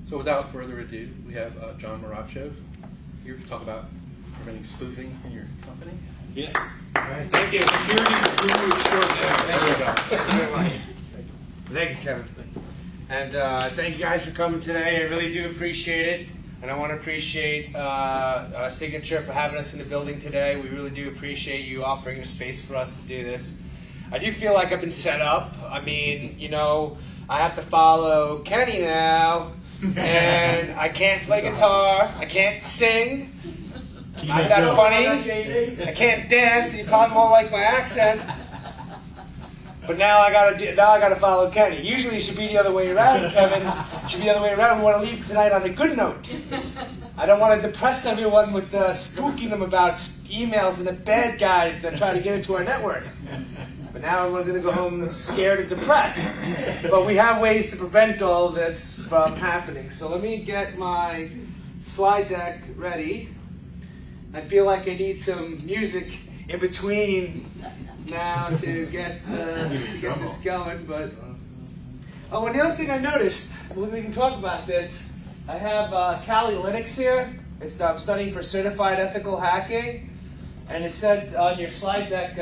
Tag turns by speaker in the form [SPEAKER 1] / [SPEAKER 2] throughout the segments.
[SPEAKER 1] So without further ado, we have John Moracho here to talk about preventing spoofing in your company.
[SPEAKER 2] Yeah. All right. Thank you. Security extraordinaire. Thank you, John. Thank you very much. Thank you, Kevin. And thank you guys for coming today. I really do appreciate it. And I want to appreciate Signature for having us in the building today. We really do appreciate you offering a space for us to do this. I do feel like I've been set up. I mean, you know, I have to follow Kenny now. And I can't play guitar. I can't sing. I'm that funny. I can't dance. You probably won't like my accent. But now I gotta follow Kenny. Usually it should be the other way around, Kevin. It should be the other way around. We want to leave tonight on a good note. I don't want to depress everyone with spooking them about emails and the bad guys that try to get into our networks. But now everyone's going to go home scared and depressed. But we have ways to prevent all of this from happening. So let me get my slide deck ready. I feel like I need some music in between now to get this going. But oh, and the other thing I noticed, we can talk about this. I have Kali Linux here. I'm studying for certified ethical hacking, and it said on your slide deck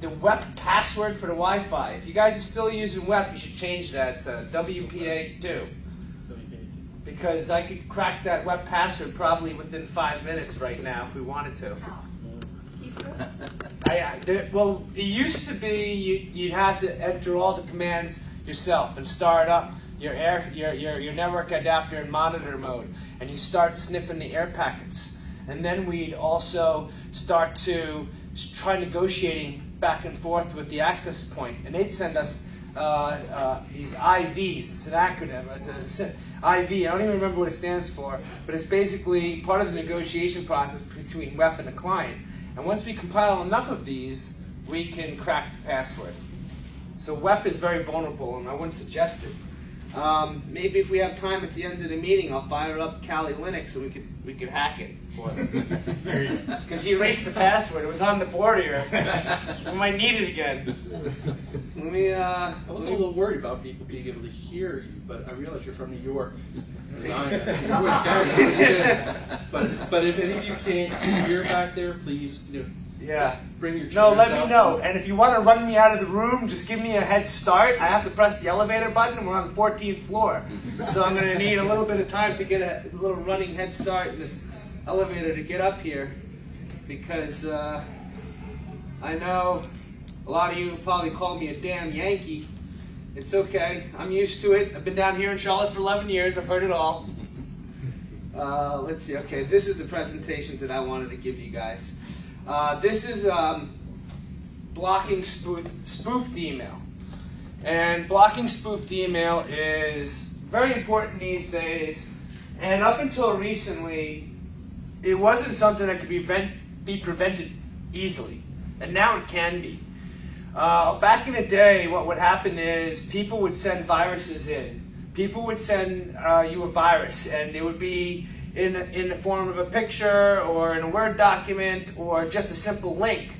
[SPEAKER 2] the WEP password for the Wi-Fi. If you guys are still using WEP, you should change that to WPA2. Because I could crack that WEP password probably within 5 minutes right now if we wanted to. Well, it used to be you'd have to enter all the commands yourself and start up your network adapter in monitor mode, and you start sniffing the air packets. And then we'd also start to try negotiating back and forth with the access point, and they'd send us these IVs. It's an acronym. It's an IV. I don't even remember what it stands for, but it's basically part of the negotiation process between WEP and the client. And once we compile enough of these, we can crack the password. So WEP is very vulnerable, and I wouldn't suggest it. Maybe if we have time at the end of the meeting, I'll fire up Kali Linux and we could hack it for them. Because he erased the password. It was on the board here. We might need it again.
[SPEAKER 1] I was a little worried about people being able to hear you, but I realize you're from New York. But if any of you can't hear back there, please, bring your chairs
[SPEAKER 2] let
[SPEAKER 1] out.
[SPEAKER 2] me know. And if you want to run me out of the room, just give me a head start. I have to press the elevator button, and we're on the 14th floor. So I'm going to need a little bit of time to get a little running head start in this elevator to get up here. Because I know a lot of you probably call me a damn Yankee. It's okay. I'm used to it. I've been down here in Charlotte for 11 years. I've heard it all. Let's see. Okay, this is the presentation that I wanted to give you guys. This is blocking spoofed email. And blocking spoofed email is very important these days. And up until recently, it wasn't something that could be prevented easily. And now it can be. Back in the day, what would happen is people would send viruses in. People would send you a virus, and it would be in the form of a picture or in a Word document or just a simple link.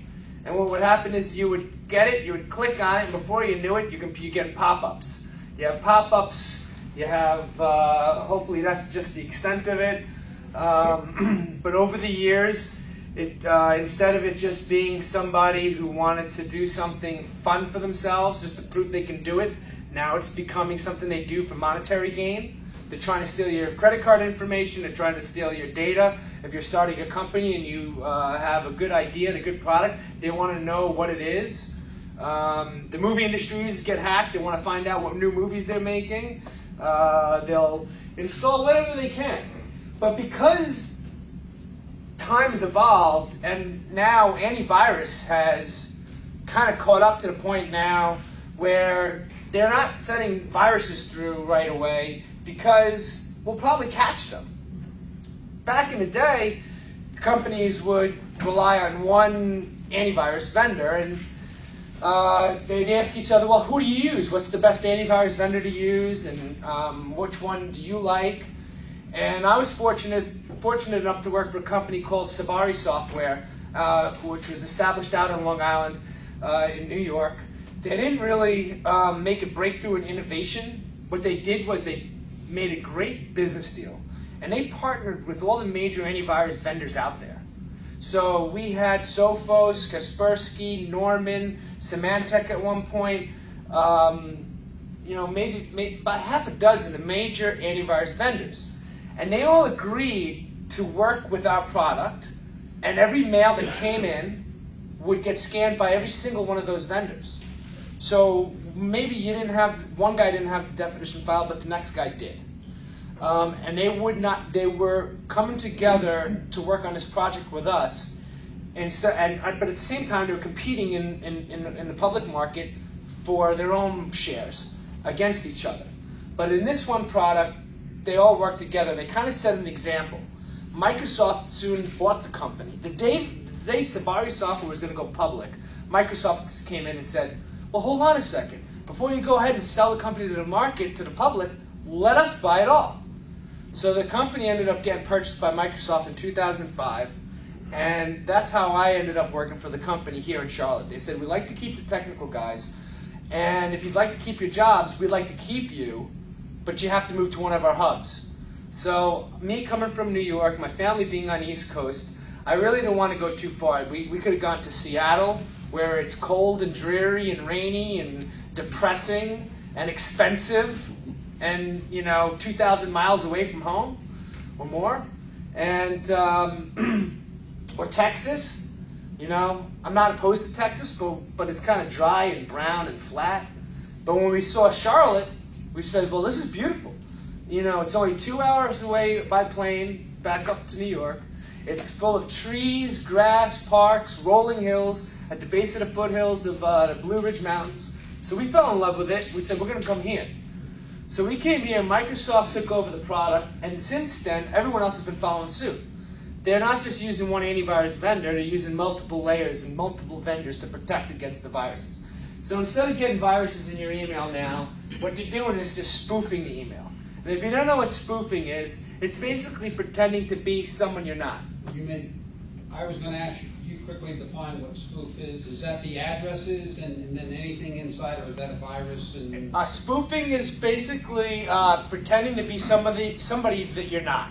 [SPEAKER 2] And what would happen is you would get it, you would click on it, and before you knew it, you get pop-ups. You have pop-ups, you have, hopefully that's just the extent of it. But over the years, instead of it just being somebody who wanted to do something fun for themselves, just to prove they can do it, now it's becoming something they do for monetary gain. They're trying to steal your credit card information. They're trying to steal your data. If you're starting a company and you have a good idea and a good product, they want to know what it is. The movie industries get hacked. They want to find out what new movies they're making. They'll install whatever they can. But because time has evolved, and now antivirus has kind of caught up to the point now where they're not sending viruses through right away because we'll probably catch them. Back in the day, companies would rely on one antivirus vendor, and they'd ask each other, well, who do you use? What's the best antivirus vendor to use, and which one do you like? And I was fortunate enough to work for a company called Sabari Software, which was established out on Long Island in New York. They didn't really make a breakthrough in innovation. What they did was they made a great business deal, and they partnered with all the major antivirus vendors out there. So we had Sophos, Kaspersky, Norman, Symantec at one point, maybe about half a dozen of major antivirus vendors. And they all agreed to work with our product, and every mail that came in would get scanned by every single one of those vendors. So maybe one guy didn't have the definition file, but the next guy did. And they were coming together to work on this project with us. But at the same time, they were competing in the public market for their own shares against each other. But in this one product, they all worked together. They kind of set an example. Microsoft soon bought the company. The day Sabari Software was going to go public, Microsoft came in and said, well, hold on a second. Before you go ahead and sell the company to the market, to the public, let us buy it all. So the company ended up getting purchased by Microsoft in 2005, and that's how I ended up working for the company here in Charlotte. They said, we'd like to keep the technical guys, and if you'd like to keep your jobs, we'd like to keep you, but you have to move to one of our hubs. So me coming from New York, my family being on the East Coast, I really didn't want to go too far. We could have gone to Seattle, where it's cold and dreary and rainy and depressing and expensive and, 2,000 miles away from home or more. And, or Texas, I'm not opposed to Texas, but it's kind of dry and brown and flat. But when we saw Charlotte, we said, well, this is beautiful. It's only 2 hours away by plane back up to New York. It's full of trees, grass, parks, rolling hills at the base of the foothills of the Blue Ridge Mountains. So we fell in love with it. We said, we're going to come here. So we came here, Microsoft took over the product, and since then, everyone else has been following suit. They're not just using one antivirus vendor, they're using multiple layers and multiple vendors to protect against the viruses. So instead of getting viruses in your email now, what they're doing is just spoofing the email. And if you don't know what spoofing is, it's basically pretending to be someone you're not.
[SPEAKER 3] I was going to ask you quickly define what spoof is. Is that the addresses and then anything inside, or is that a virus?
[SPEAKER 2] Spoofing is basically pretending to be somebody that you're not.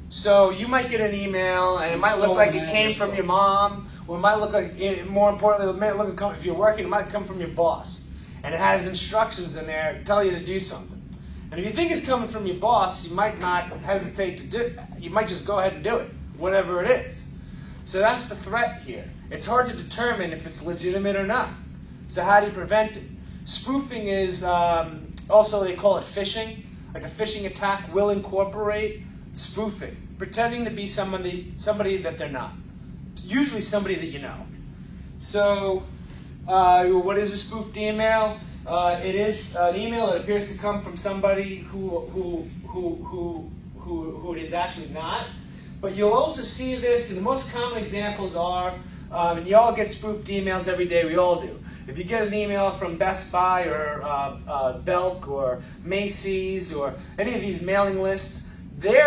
[SPEAKER 2] So you might get an email, and it might look like it came from your mom, or it might look like, more importantly, if you're working, it might come from your boss. And it has instructions in there to tell you to do something. And if you think it's coming from your boss, you might not hesitate to do it. You might just go ahead and do it, whatever it is. So that's the threat here. It's hard to determine if it's legitimate or not. So how do you prevent it? Spoofing is, also they call it phishing. Like a phishing attack will incorporate spoofing, pretending to be somebody that they're not. It's usually somebody that you know. So what is a spoofed email? It is an email that appears to come from somebody who it is actually not. But you'll also see this, and the most common examples are, and you all get spoofed emails every day, we all do. If you get an email from Best Buy or Belk or Macy's or any of these mailing lists, they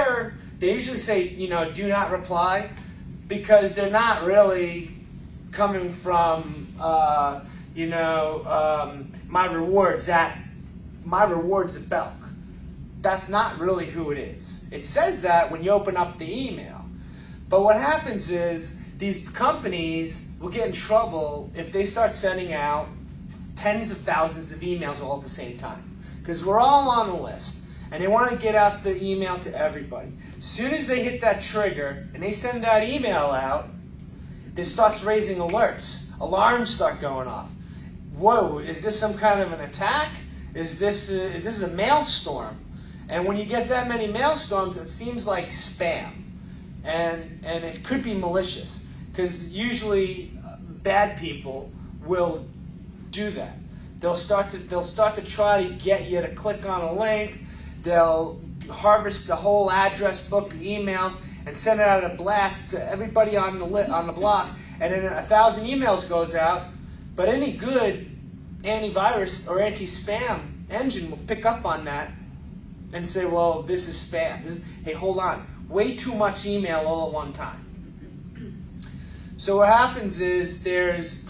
[SPEAKER 2] usually say, do not reply, because they're not really coming from, my rewards at Belk. That's not really who it is. It says that when you open up the email. But what happens is these companies will get in trouble if they start sending out tens of thousands of emails all at the same time. Because we're all on the list. And they want to get out the email to everybody. As soon as they hit that trigger and they send that email out, this starts raising alerts. Alarms start going off. Whoa, is this some kind of an attack? Is this a mailstorm? And when you get that many mailstorms, it seems like spam. And it could be malicious. Because usually bad people will do that. They'll start to try to get you to click on a link. They'll harvest the whole address book of emails and send it out a blast to everybody on the block. And then 1,000 emails goes out. But any good antivirus or anti-spam engine will pick up on that and say, well, this is spam. Hey, hold on. Way too much email all at one time. So what happens is there's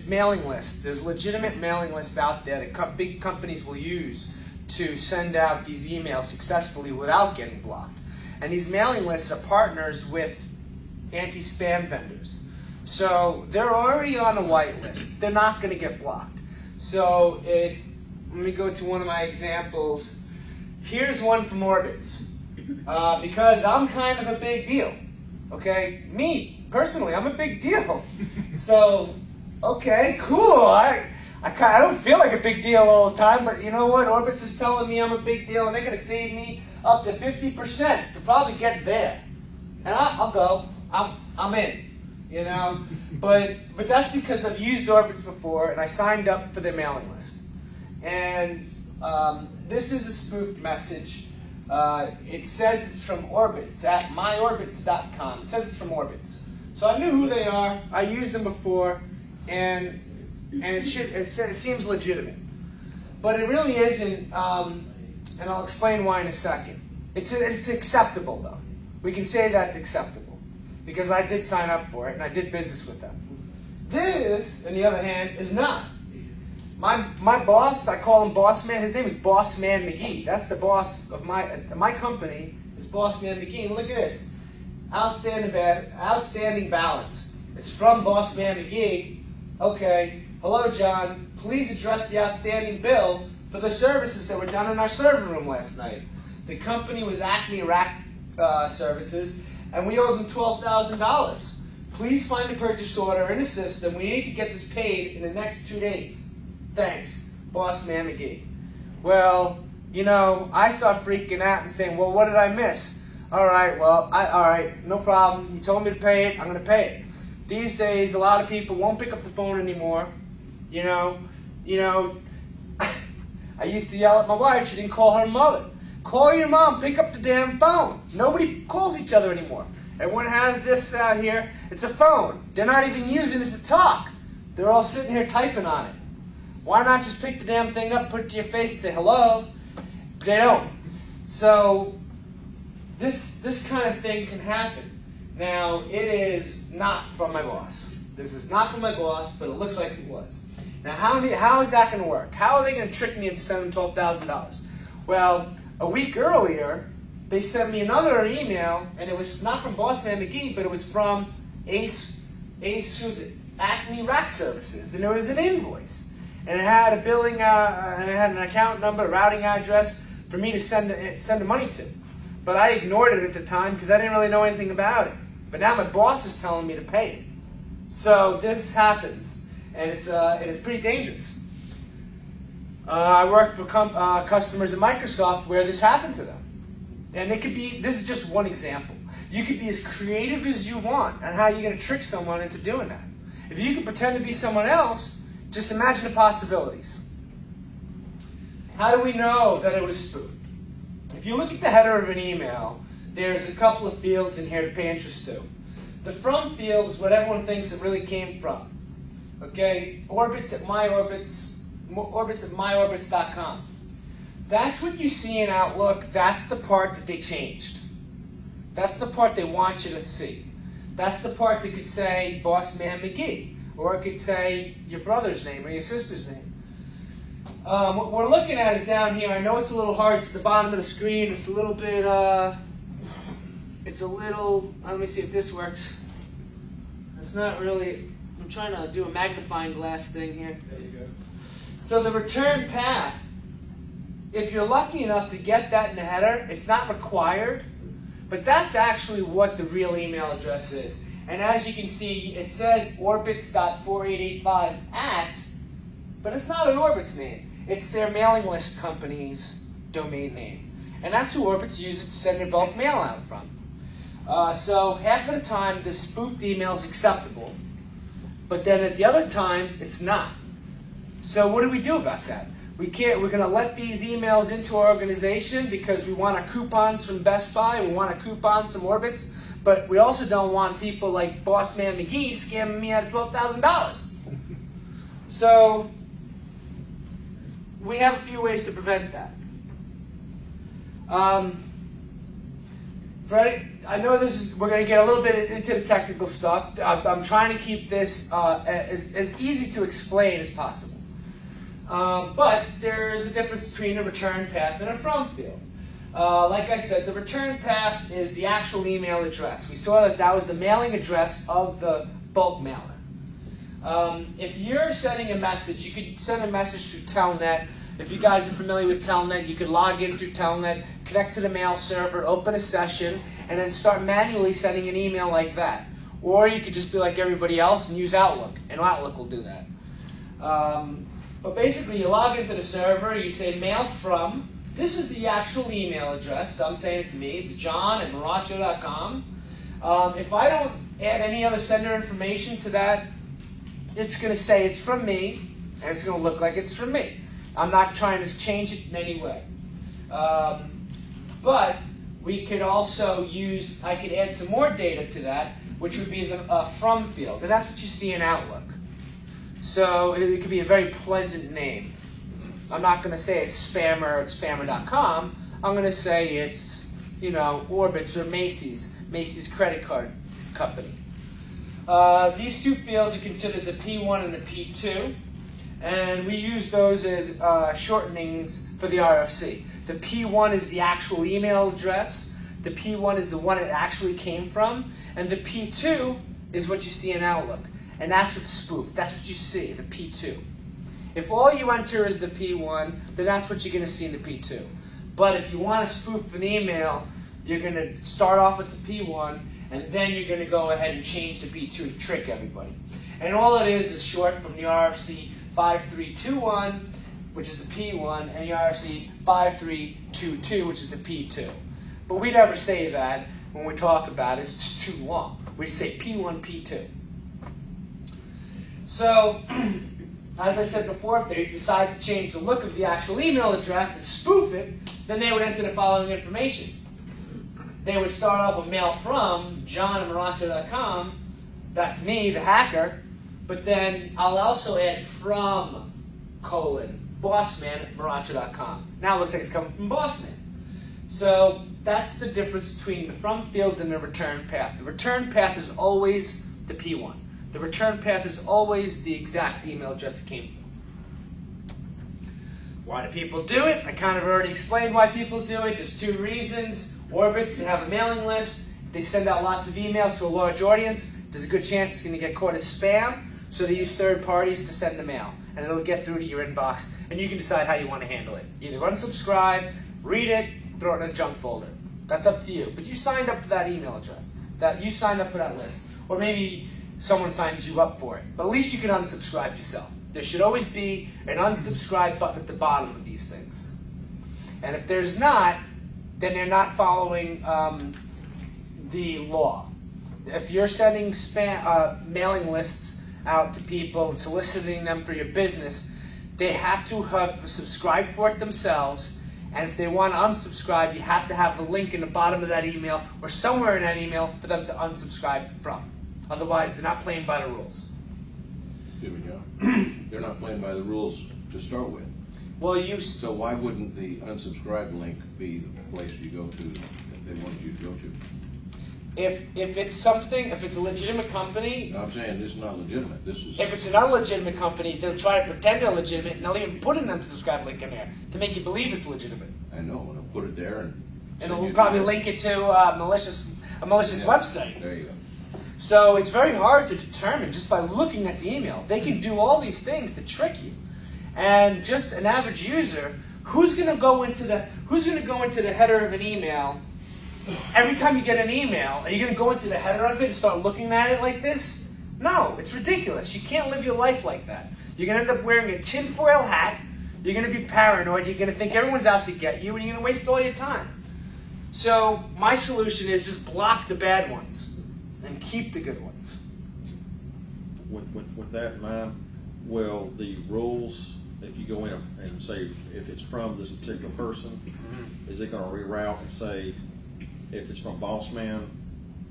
[SPEAKER 2] mailing lists. There's legitimate mailing lists out there that big companies will use to send out these emails successfully without getting blocked. And these mailing lists are partners with anti-spam vendors. So they're already on a white list. They're not going to get blocked. So let me go to one of my examples. Here's one from Orbitz. Because I'm kind of a big deal. Okay? Me, personally, I'm a big deal. So, okay, cool. I don't feel like a big deal all the time, but you know what? Orbitz is telling me I'm a big deal, and they're going to save me up to 50% to probably get there. And I'll go. I'm in. You know? But that's because I've used Orbitz before, and I signed up for their mailing list. And this is a spoofed message. It says it's from Orbitz at myorbitz.com. It says it's from Orbitz. So I knew who they are. I used them before, and it seems legitimate. But it really isn't, and I'll explain why in a second. It's acceptable, though. We can say that's acceptable, because I did sign up for it, and I did business with them. This, on the other hand, is not. My boss, I call him Boss Man. His name is Boss Man McGee. That's the boss of my company is Boss Man McGee. And look at this. Outstanding balance. It's from Boss Man McGee. Okay. Hello, John. Please address the outstanding bill for the services that were done in our server room last night. The company was Acme Rack Services, and we owe them $12,000. Please find a purchase order in the system. We need to get this paid in the next 2 days. Thanks, Boss Man McGee. Well, you know, I start freaking out and saying, well, what did I miss? All right, all right, no problem. You told me to pay it, I'm going to pay it. These days, a lot of people won't pick up the phone anymore. You know, I used to yell at my wife. She didn't call her mother. Call your mom, pick up the damn phone. Nobody calls each other anymore. Everyone has this out here. It's a phone. They're not even using it to talk. They're all sitting here typing on it. Why not just pick the damn thing up, put it to your face, and say hello? But they don't. So this kind of thing can happen. Now, it is not from my boss. This is not from my boss, but it looks like it was. Now, how is that going to work? How are they going to trick me into sending $12,000? Well, a week earlier, they sent me another email, and it was not from Boss Man McGee, but it was from Acme Rack Services, and it was an invoice. And it had a billing, and it had an account number, a routing address for me to send the money to. But I ignored it at the time because I didn't really know anything about it. But now my boss is telling me to pay it. So this happens, and it's pretty dangerous. I work for customers at Microsoft where this happened to them. And it could be, this is just one example. You could be as creative as you want on how you're going to trick someone into doing that. If you can pretend to be someone else, just imagine the possibilities. How do we know that it was spoofed? If you look at the header of an email, there's a couple of fields in here to pay interest to. The from field is what everyone thinks it really came from. Okay? Orbitz at myorbitz.com. That's what you see in Outlook. That's the part that they changed. That's the part they want you to see. That's the part that could say Boss Man McGee. Or it could say your brother's name or your sister's name. What we're looking at is down here. I know it's a little hard. It's at the bottom of the screen. It's a little bit, let me see if this works. It's not really, I'm trying to do a magnifying glass thing here.
[SPEAKER 1] There you go.
[SPEAKER 2] So the return path, if you're lucky enough to get that in the header, it's not required, but that's actually what the real email address is. And as you can see, it says orbitz.4885 but it's not an Orbitz name. It's their mailing list company's domain name. And that's who Orbitz uses to send their bulk mail out from. So half of the time, this spoofed email is acceptable, but then at the other times, it's not. So what do we do about that? We're going to let these emails into our organization because we want our coupons from Best Buy, we want our coupons from Orbitz, but we also don't want people like Boss Man McGee scamming me out of $12,000. So we have a few ways to prevent that. I know we're going to get a little bit into the technical stuff. I'm trying to keep this as easy to explain as possible. But there's a difference between a return path and a from field. Like I said, the return path is the actual email address. We saw that that was the mailing address of the bulk mailer. If you're sending a message, you could send a message through Telnet. If you guys are familiar with Telnet, you could log in through Telnet, connect to the mail server, open a session, and then start manually sending an email like that. Or you could just be like everybody else and use Outlook, and Outlook will do that. But basically, you log into the server, you say mail from. This is the actual email address. So I'm saying it's me. It's john@moracho.com. If I don't add any other sender information to that, it's going to say it's from me, and it's going to look like it's from me. I'm not trying to change it in any way. But we could also use, I could add some more data to that, which would be the from field. And that's what you see in Outlook. So it could be a very pleasant name. I'm not going to say it's spammer at spammer.com. I'm going to say it's, Orbitz or Macy's credit card company. These two fields are considered the P1 and the P2. And we use those as shortenings for the RFC. The P1 is the actual email address. The P1 is the one it actually came from. And the P2 is what you see in Outlook. And that's what's spoofed. That's what you see, the P2. If all you enter is the P1, then that's what you're going to see in the P2. But if you want to spoof an email, you're going to start off with the P1, and then you're going to go ahead and change the P2 to trick everybody. And all it is short from the RFC 5321, which is the P1, and the RFC 5322, which is the P2. But we never say that when we talk about it. It's too long. We say P1, P2. So, as I said before, if they decide to change the look of the actual email address and spoof it, then they would enter the following information. They would start off with mail from john@moracho.com. That's me, the hacker. But then I'll also add from, bossman@moracho.com. Now it looks like it's coming from Bossman. So that's the difference between the from field and the return path. The return path is always the P1. The return path is always the exact email address it came from. Why do people do it? I kind of already explained why people do it. There's two reasons. Orbitz, they have a mailing list. They send out lots of emails to a large audience. There's a good chance it's going to get caught as spam. So they use third parties to send the mail. And it'll get through to your inbox. And you can decide how you want to handle it. Either unsubscribe, read it, throw it in a junk folder. That's up to you. But you signed up for that email address. You signed up for that list. Or maybe someone signs you up for it. But at least you can unsubscribe yourself. There should always be an unsubscribe button at the bottom of these things. And if there's not, then they're not following the law. If you're sending spam mailing lists out to people and soliciting them for your business, they have to have subscribed for it themselves. And if they want to unsubscribe, you have to have the link in the bottom of that email or somewhere in that email for them to unsubscribe from. Otherwise, they're not playing by the rules.
[SPEAKER 4] They're not playing by the rules to start with.
[SPEAKER 2] Well,
[SPEAKER 4] so why wouldn't the unsubscribe link be the place you go to if they wanted you to go to?
[SPEAKER 2] If it's something, if it's a legitimate company...
[SPEAKER 4] No, I'm saying this is not legitimate. This is...
[SPEAKER 2] If it's an illegitimate company, they'll try to pretend they're legitimate, and they'll even put an unsubscribe link in there to make you believe it's legitimate.
[SPEAKER 4] I know, and they'll put it there and
[SPEAKER 2] it'll probably link it to a malicious website.
[SPEAKER 4] There you go.
[SPEAKER 2] So it's very hard to determine just by looking at the email. They can do all these things to trick you. And just an average user, who's going to go into the header of an email? Every time you get an email, are you going to go into the header of it and start looking at it like this? No, it's ridiculous. You can't live your life like that. You're going to end up wearing a tinfoil hat. You're going to be paranoid. You're going to think everyone's out to get you, and you're going to waste all your time. So my solution is just block the bad ones and keep the good ones.
[SPEAKER 5] With that in mind, will the rules, if you go in and say if it's from this particular person, is it going to reroute and say if it's from Bossman,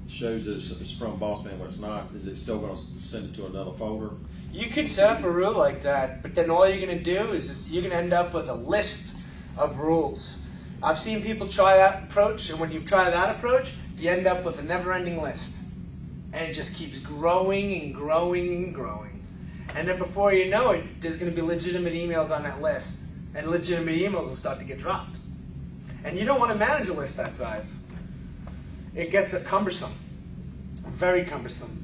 [SPEAKER 5] shows that it's from Bossman but it's not, is it still going to send it to another folder?
[SPEAKER 2] You could set up a rule like that, but then all you're going to do is you're going to end up with a list of rules. I've seen people try that approach, and when you try that approach, you end up with a never-ending list. And it just keeps growing and growing and growing. And then before you know it, there's going to be legitimate emails on that list. And legitimate emails will start to get dropped. And you don't want to manage a list that size. It gets cumbersome. Very cumbersome.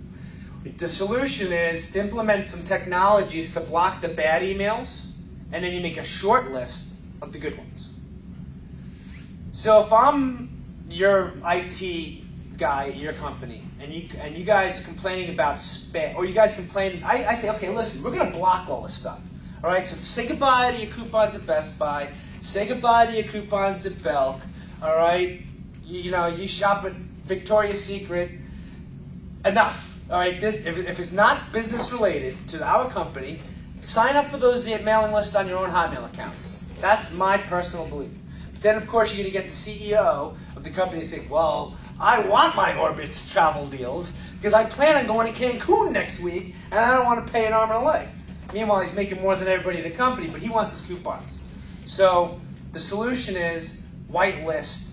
[SPEAKER 2] The solution is to implement some technologies to block the bad emails, and then you make a short list of the good ones. So if I'm your IT guy at your company, and you guys are complaining about spam, or you guys complain, I say, okay, listen, we're going to block all this stuff. All right, so say goodbye to your coupons at Best Buy. Say goodbye to your coupons at Belk. All right, you shop at Victoria's Secret. Enough. All right, if it's not business related to our company, sign up for those mailing lists on your own Hotmail accounts. That's my personal belief. But then, of course, you're going to get the CEO of the company to say, well, I want my Orbitz travel deals because I plan on going to Cancun next week, and I don't want to pay an arm and a leg. Meanwhile, he's making more than everybody in the company, but he wants his coupons. So the solution is whitelist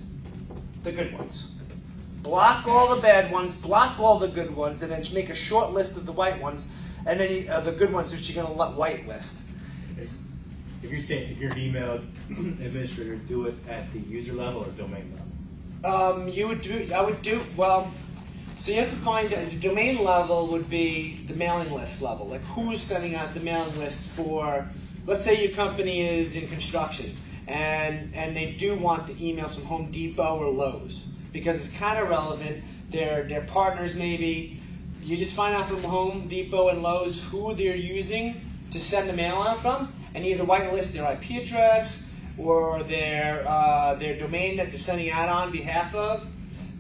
[SPEAKER 2] the good ones. Block all the bad ones, block all the good ones, and then make a short list of the white ones, and then the good ones that you're going to whitelist.
[SPEAKER 6] If you're an email administrator, do it at the user level or domain level?
[SPEAKER 2] So you have to find the domain level would be the mailing list level. Like who's sending out the mailing list for, let's say your company is in construction, and they do want the emails from Home Depot or Lowe's. Because it's kind of relevant. They're partners maybe. You just find out from Home Depot and Lowe's who they're using to send the mail out from, and either whitelist their IP address or their domain that they're sending out on behalf of.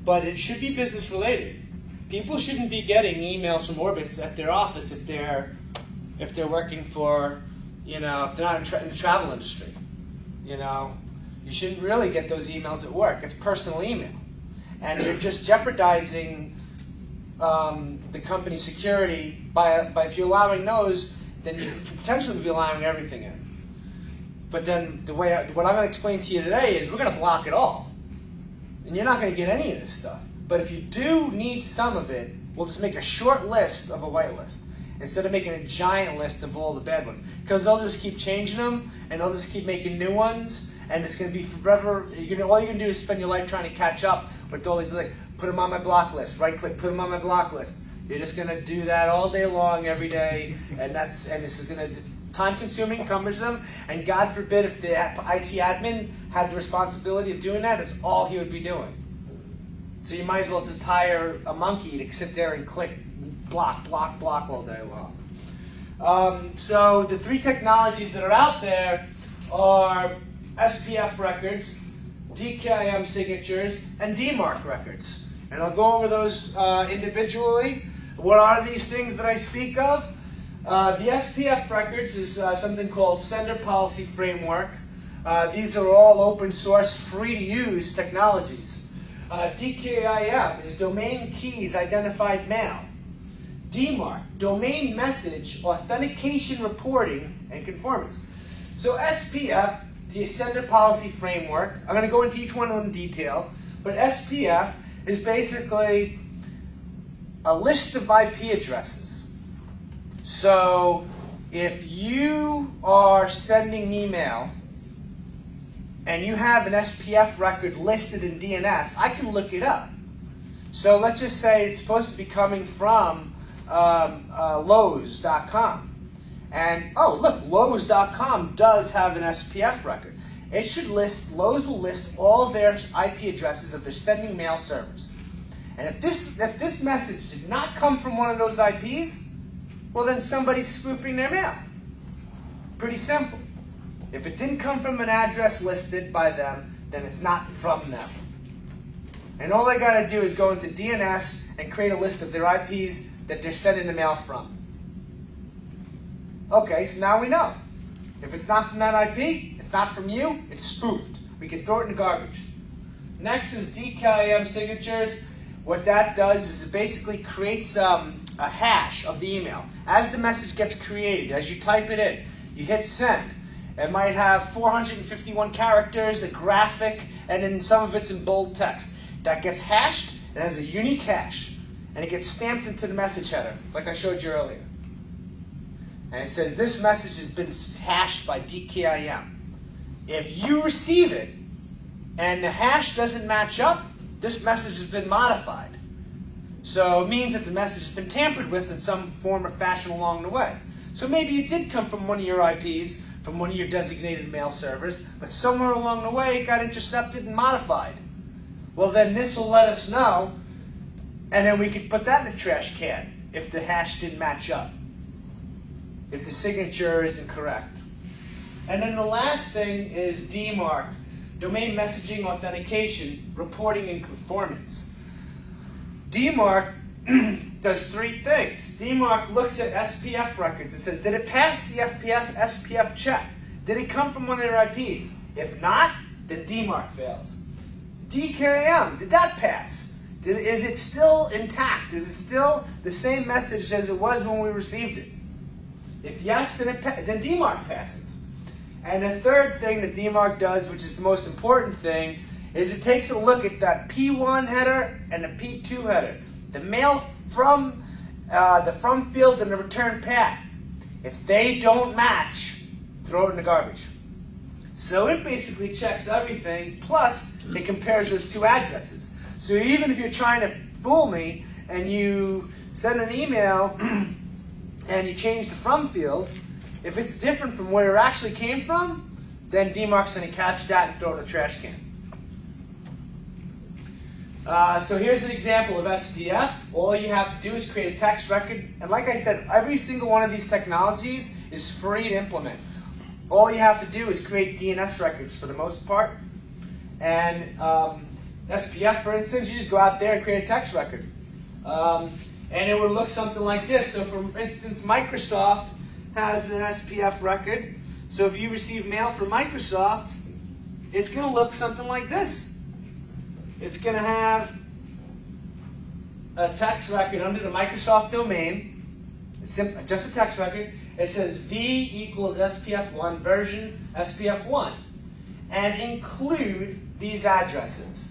[SPEAKER 2] But it should be business related. People shouldn't be getting emails from Orbitz at their office if they're working for, if they're not in the travel industry. You shouldn't really get those emails at work. It's personal email. And you're just jeopardizing the company's security by if you're allowing those, then you could potentially be allowing everything in. But then what I'm going to explain to you today is we're going to block it all. And you're not going to get any of this stuff. But if you do need some of it, we'll just make a short list of a whitelist instead of making a giant list of all the bad ones. Because they'll just keep changing them, and they'll just keep making new ones. And it's going to be forever. All you're going to do is spend your life trying to catch up with all these, like, put them on my block list, right click, put them on my block list. You're just going to do that all day long, every day, and this is going to, it's time consuming, cumbersome, and God forbid if the IT admin had the responsibility of doing that, that's all he would be doing. So you might as well just hire a monkey to sit there and click block all day long. So the three technologies that are out there are SPF Records, DKIM signatures, and DMARC records. And I'll go over those individually. What are these things that I speak of? The SPF Records is something called Sender Policy Framework. These are all open source, free to use technologies. DKIM is Domain Keys Identified Mail. DMARC, Domain Message Authentication Reporting and Conformance. So SPF, the Sender Policy Framework, I'm going to go into each one of them in detail, but SPF is basically a list of IP addresses. So if you are sending email and you have an SPF record listed in DNS, I can look it up. So let's just say it's supposed to be coming from Lowe's.com. And, oh, look, Lowe's.com does have an SPF record. It should list, Lowe's will list all their IP addresses of their sending mail servers. And if this message did not come from one of those IPs, well, then somebody's spoofing their mail. Pretty simple. If it didn't come from an address listed by them, then it's not from them. And all they got to do is go into DNS and create a list of their IPs that they're sending the mail from. Okay, so now we know. If it's not from that IP, it's not from you, it's spoofed. We can throw it in the garbage. Next is DKIM signatures. What that does is it basically creates a hash of the email. As the message gets created, as you type it in, you hit send. It might have 451 characters, a graphic, and then some of it's in bold text. That gets hashed, it has a unique hash, and it gets stamped into the message header, like I showed you earlier. and it says this message has been hashed by DKIM. If you receive it and the hash doesn't match up, this message has been modified. So it means that the message has been tampered with in some form or fashion along the way. So maybe it did come from one of your IPs, from one of your designated mail servers, but somewhere along the way it got intercepted and modified. Well, then this will let us know, and then we could put that in the trash can if the hash didn't match up, if the signature is incorrect. And then the last thing is DMARC, Domain Messaging Authentication, Reporting and Conformance. DMARC does three things. DMARC looks at SPF records. It says, did it pass the SPF check? Did it come from one of their IPs? If not, then DMARC fails. DKIM, did that pass? Is it still intact? Is it still the same message as it was when we received it? If yes, then DMARC passes. And the third thing that DMARC does, which is the most important thing, is it takes a look at that P1 header and the P2 header, the mail from the from field and the return path. If they don't match, throw it in the garbage. So it basically checks everything, plus it compares those two addresses. So even if you're trying to fool me and you send an email and you change the from field, if it's different from where it actually came from, then DMARC's going to catch that and throw it in the trash can. So here's an example of SPF. All you have to do is create a text record. And like I said, every single one of these technologies is free to implement. All you have to do is create DNS records for the most part. And SPF, for instance, you just go out there and create a text record. And it would look something like this. So for instance, Microsoft has an SPF record. So if you receive mail from Microsoft, it's going to look something like this. It's going to have a text record under the Microsoft domain, just a text record. It says V equals SPF1 version SPF1, and include these addresses.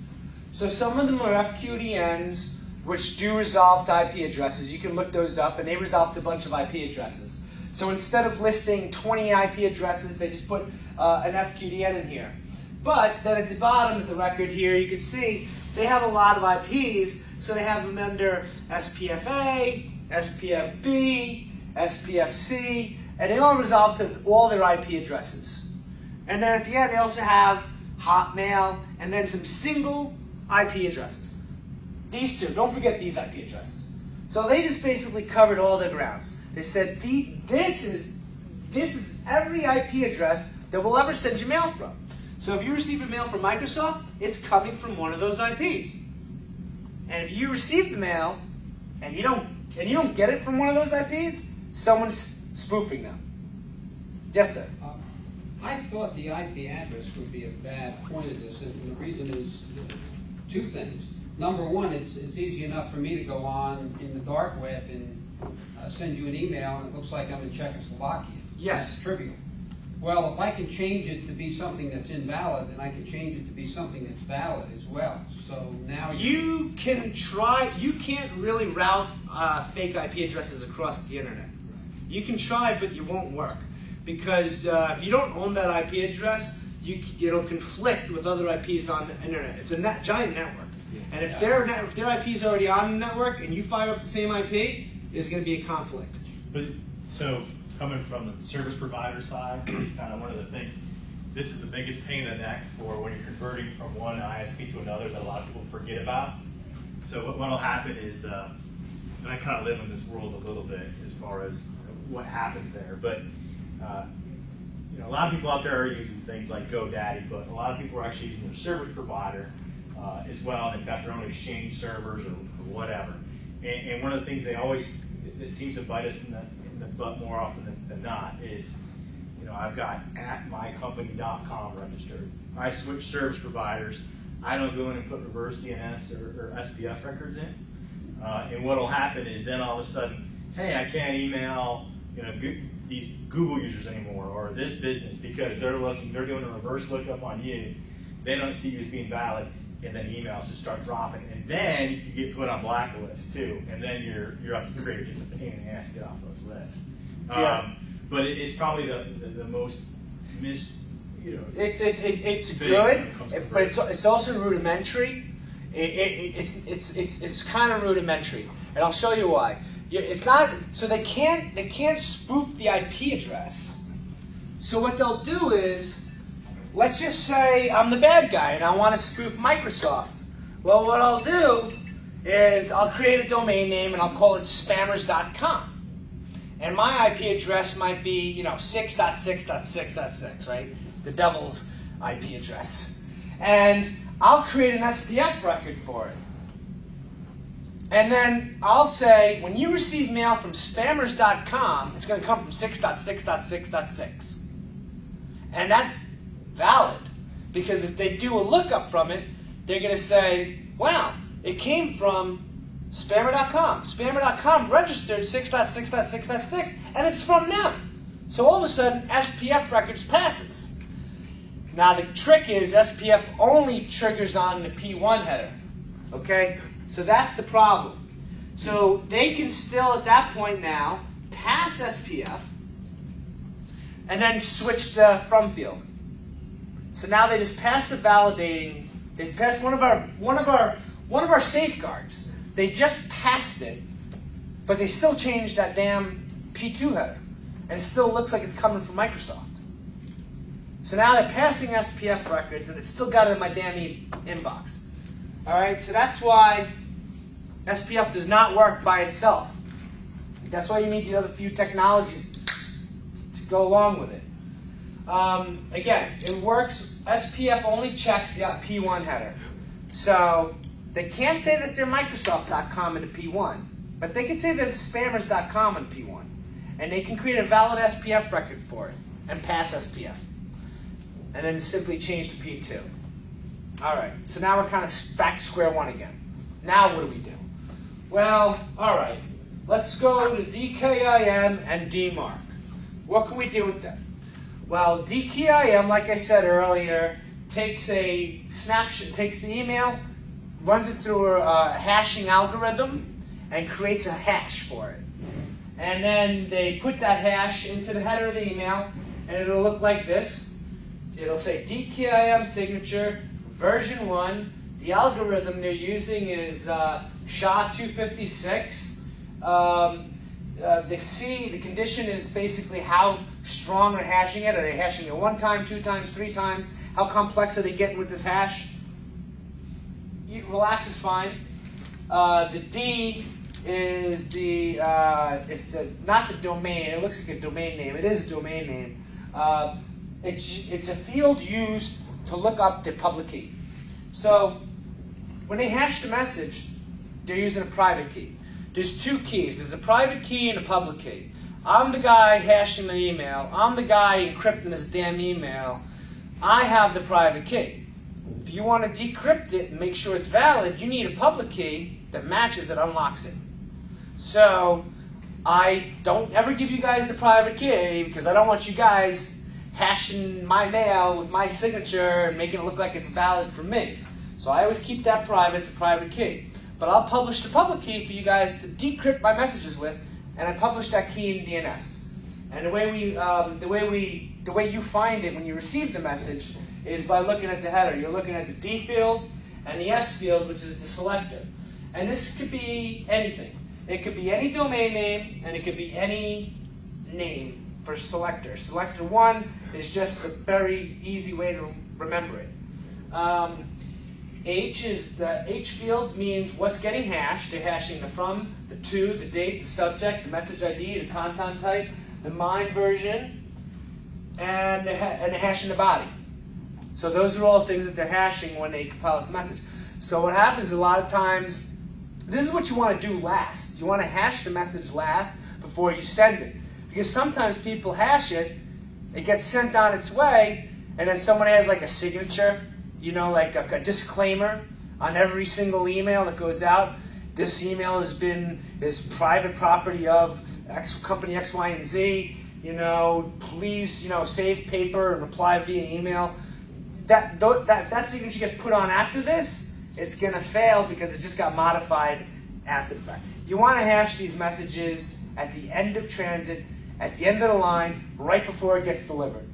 [SPEAKER 2] So some of them are FQDNs, which do resolve to IP addresses. You can look those up, and they resolve to a bunch of IP addresses. So instead of listing 20 IP addresses, they just put an FQDN in here. But then at the bottom of the record here, you can see they have a lot of IPs. So they have them under SPF-A, SPF-B, SPF-C, and they all resolve to all their IP addresses. And then at the end, they also have Hotmail and then some single IP addresses. These two, don't forget these IP addresses. So they just basically covered all their grounds. They said, this is every IP address that we'll ever send you mail from. So if you receive a mail from Microsoft, it's coming from one of those IPs. And if you receive the mail and you don't get it from one of those IPs, someone's spoofing them. Yes, sir.
[SPEAKER 3] I thought the IP address would be a bad point of this, and the reason is two things. Number one, it's easy enough for me to go on in the dark web and send you an email, and it looks like I'm in Czechoslovakia.
[SPEAKER 2] Yes.
[SPEAKER 3] That's trivial. Well, if I can change it to be something that's invalid, then I can change it to be something that's valid as well. So now
[SPEAKER 2] you can try. You can't really route fake IP addresses across the internet. You can try, but it won't work because if you don't own that IP address, it'll conflict with other IPs on the internet. It's a giant network, and if their IP is already on the network and you fire up the same IP, there's going to be a conflict.
[SPEAKER 6] But so coming from the service provider side, kind of one of the things, this is the biggest pain in the neck for when you're converting from one ISP to another that a lot of people forget about. So what will happen is, and I kind of live in this world a little bit as far as what happens there, but a lot of people out there are using things like GoDaddy, but a lot of people are actually using their service provider as well, and they've got their own Exchange servers or whatever. And one of the things that seems to bite us in the butt more often than not is, I've got @mycompany.com registered. I switch service providers. I don't go in and put Reverse DNS or SPF records in. And what will happen is then all of a sudden, hey, I can't email these Google users anymore or this business because they're doing a reverse lookup on you. They don't see you as being valid, and then emails just start dropping. And then you get put on blacklists too. And then you're up to create. It's a pain in the ass to get off those lists. but it's probably the most missed.
[SPEAKER 2] It's
[SPEAKER 6] thing
[SPEAKER 2] good,
[SPEAKER 6] when it comes to
[SPEAKER 2] but it's also rudimentary. It's kind of rudimentary, and I'll show you why. It's not so they can't spoof the IP address. So what they'll do is, let's just say I'm the bad guy and I want to spoof Microsoft. Well, what I'll do is I'll create a domain name and I'll call it spammers.com. And my IP address might be, 6.6.6.6, right? The devil's IP address. And I'll create an SPF record for it. And then I'll say, when you receive mail from spammers.com, it's going to come from 6.6.6.6. And that's valid, because if they do a lookup from it, they're going to say, wow, it came from spammer.com. Spammer.com registered 6.6.6.6, and it's from them. So all of a sudden, SPF Records passes. Now the trick is SPF only triggers on the P1 header. Okay? So that's the problem. So they can still, at that point now, pass SPF and then switch to from field. So now they just passed the validating. They've passed one of our safeguards. They just passed it, but they still changed that damn P2 header, and it still looks like it's coming from Microsoft. So now they're passing SPF Records, and it's still got it in my damn inbox. All right, so that's why SPF does not work by itself. That's why you need the other few technologies to go along with it. Again, it works. SPF only checks the P1 header. So they can't say that they're Microsoft.com in the P1, but they can say that it's spammers.com in P1. And they can create a valid SPF record for it and pass SPF. And then simply change to P2. All right, so now we're kind of back to square one again. Now what do we do? Well, all right, let's go to DKIM and DMARC. What can we do with them? Well, DKIM, like I said earlier, takes a snapshot, takes the email, runs it through a hashing algorithm, and creates a hash for it. And then they put that hash into the header of the email, and it'll look like this. It'll say DKIM signature, version 1. The algorithm they're using is SHA-256. The condition is basically how strong they're hashing it. Are they hashing it 1 time, 2 times, 3 times? How complex are they getting with this hash? Relax is fine. The D is not the domain. It looks like a domain name. It is a domain name. It's a field used to look up the public key. So when they hash the message, they're using a private key. There's 2 keys. There's a private key and a public key. I'm the guy hashing the email. I'm the guy encrypting this damn email. I have the private key. If you want to decrypt it and make sure it's valid, you need a public key that matches, that unlocks it. So I don't ever give you guys the private key, because I don't want you guys hashing my mail with my signature and making it look like it's valid for me. So I always keep that private. It's a private key. But I'll publish the public key for you guys to decrypt my messages with, and I publish that key in DNS. And the way you find it when you receive the message is by looking at the header. You're looking at the D field and the S field, which is the selector. And this could be anything. It could be any domain name, and it could be any name for selector. Selector 1 is just a very easy way to remember it. The H field means what's getting hashed. They're hashing the from, the to, the date, the subject, the message ID, the content type, the MIME version, and they're hashing the body. So those are all things that they're hashing when they compile this message. So what happens a lot of times, this is what you want to do last. You want to hash the message last before you send it. Because sometimes people hash it, it gets sent on its way, and then someone has like a signature, like a disclaimer on every single email that goes out. This email is private property of company X, Y, and Z. Please, save paper and reply via email. That signature gets put on after this, it's going to fail because it just got modified after the fact. You want to hash these messages at the end of transit, at the end of the line, right before it gets delivered.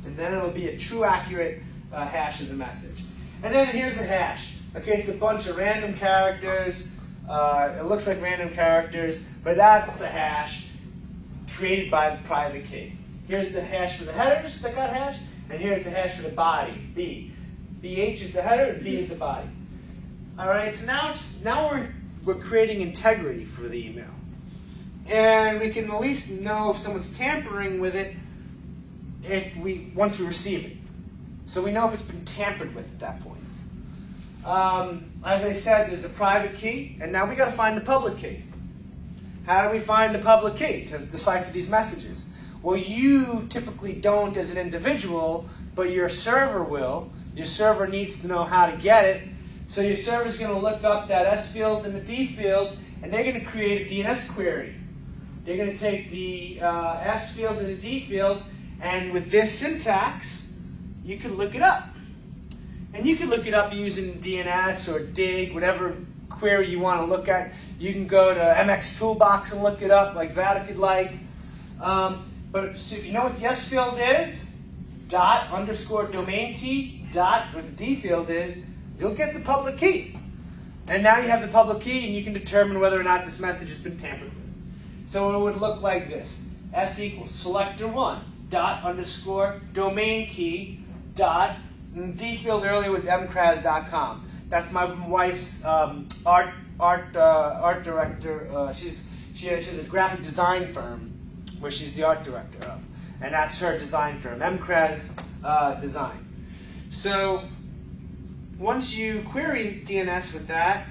[SPEAKER 2] And then it'll be a true, accurate hash of the message. And then here's the hash. Okay, it's a bunch of random characters. It looks like random characters, but that's the hash created by the private key. Here's the hash for the headers that got hashed, and here's the hash for the body, B. BH is the header, and B is the body. All right, so now we're creating integrity for the email. And we can at least know if someone's tampering with it once we receive it. So we know if it's been tampered with at that point. As I said, there's a private key, and now we got to find the public key. How do we find the public key to decipher these messages? Well, you typically don't as an individual, but your server will. Your server needs to know how to get it. So your server is going to look up that S field and the D field, and they're going to create a DNS query. They're going to take the S field and the D field, and with this syntax, you can look it up. And you can look it up using DNS or DIG, whatever query you want to look at. You can go to MX Toolbox and look it up like that if you'd like. But so if you know what the S field is, dot _ domain key, dot what the D field is, you'll get the public key. And now you have the public key, and you can determine whether or not this message has been tampered with. So it would look like this. S equals selector1, dot _ domain key, dot, and the D field earlier was mcras.com. That's my wife's art director. She has a graphic design firm where she's the art director of, and that's her design firm, mcras Design. So once you query DNS with that,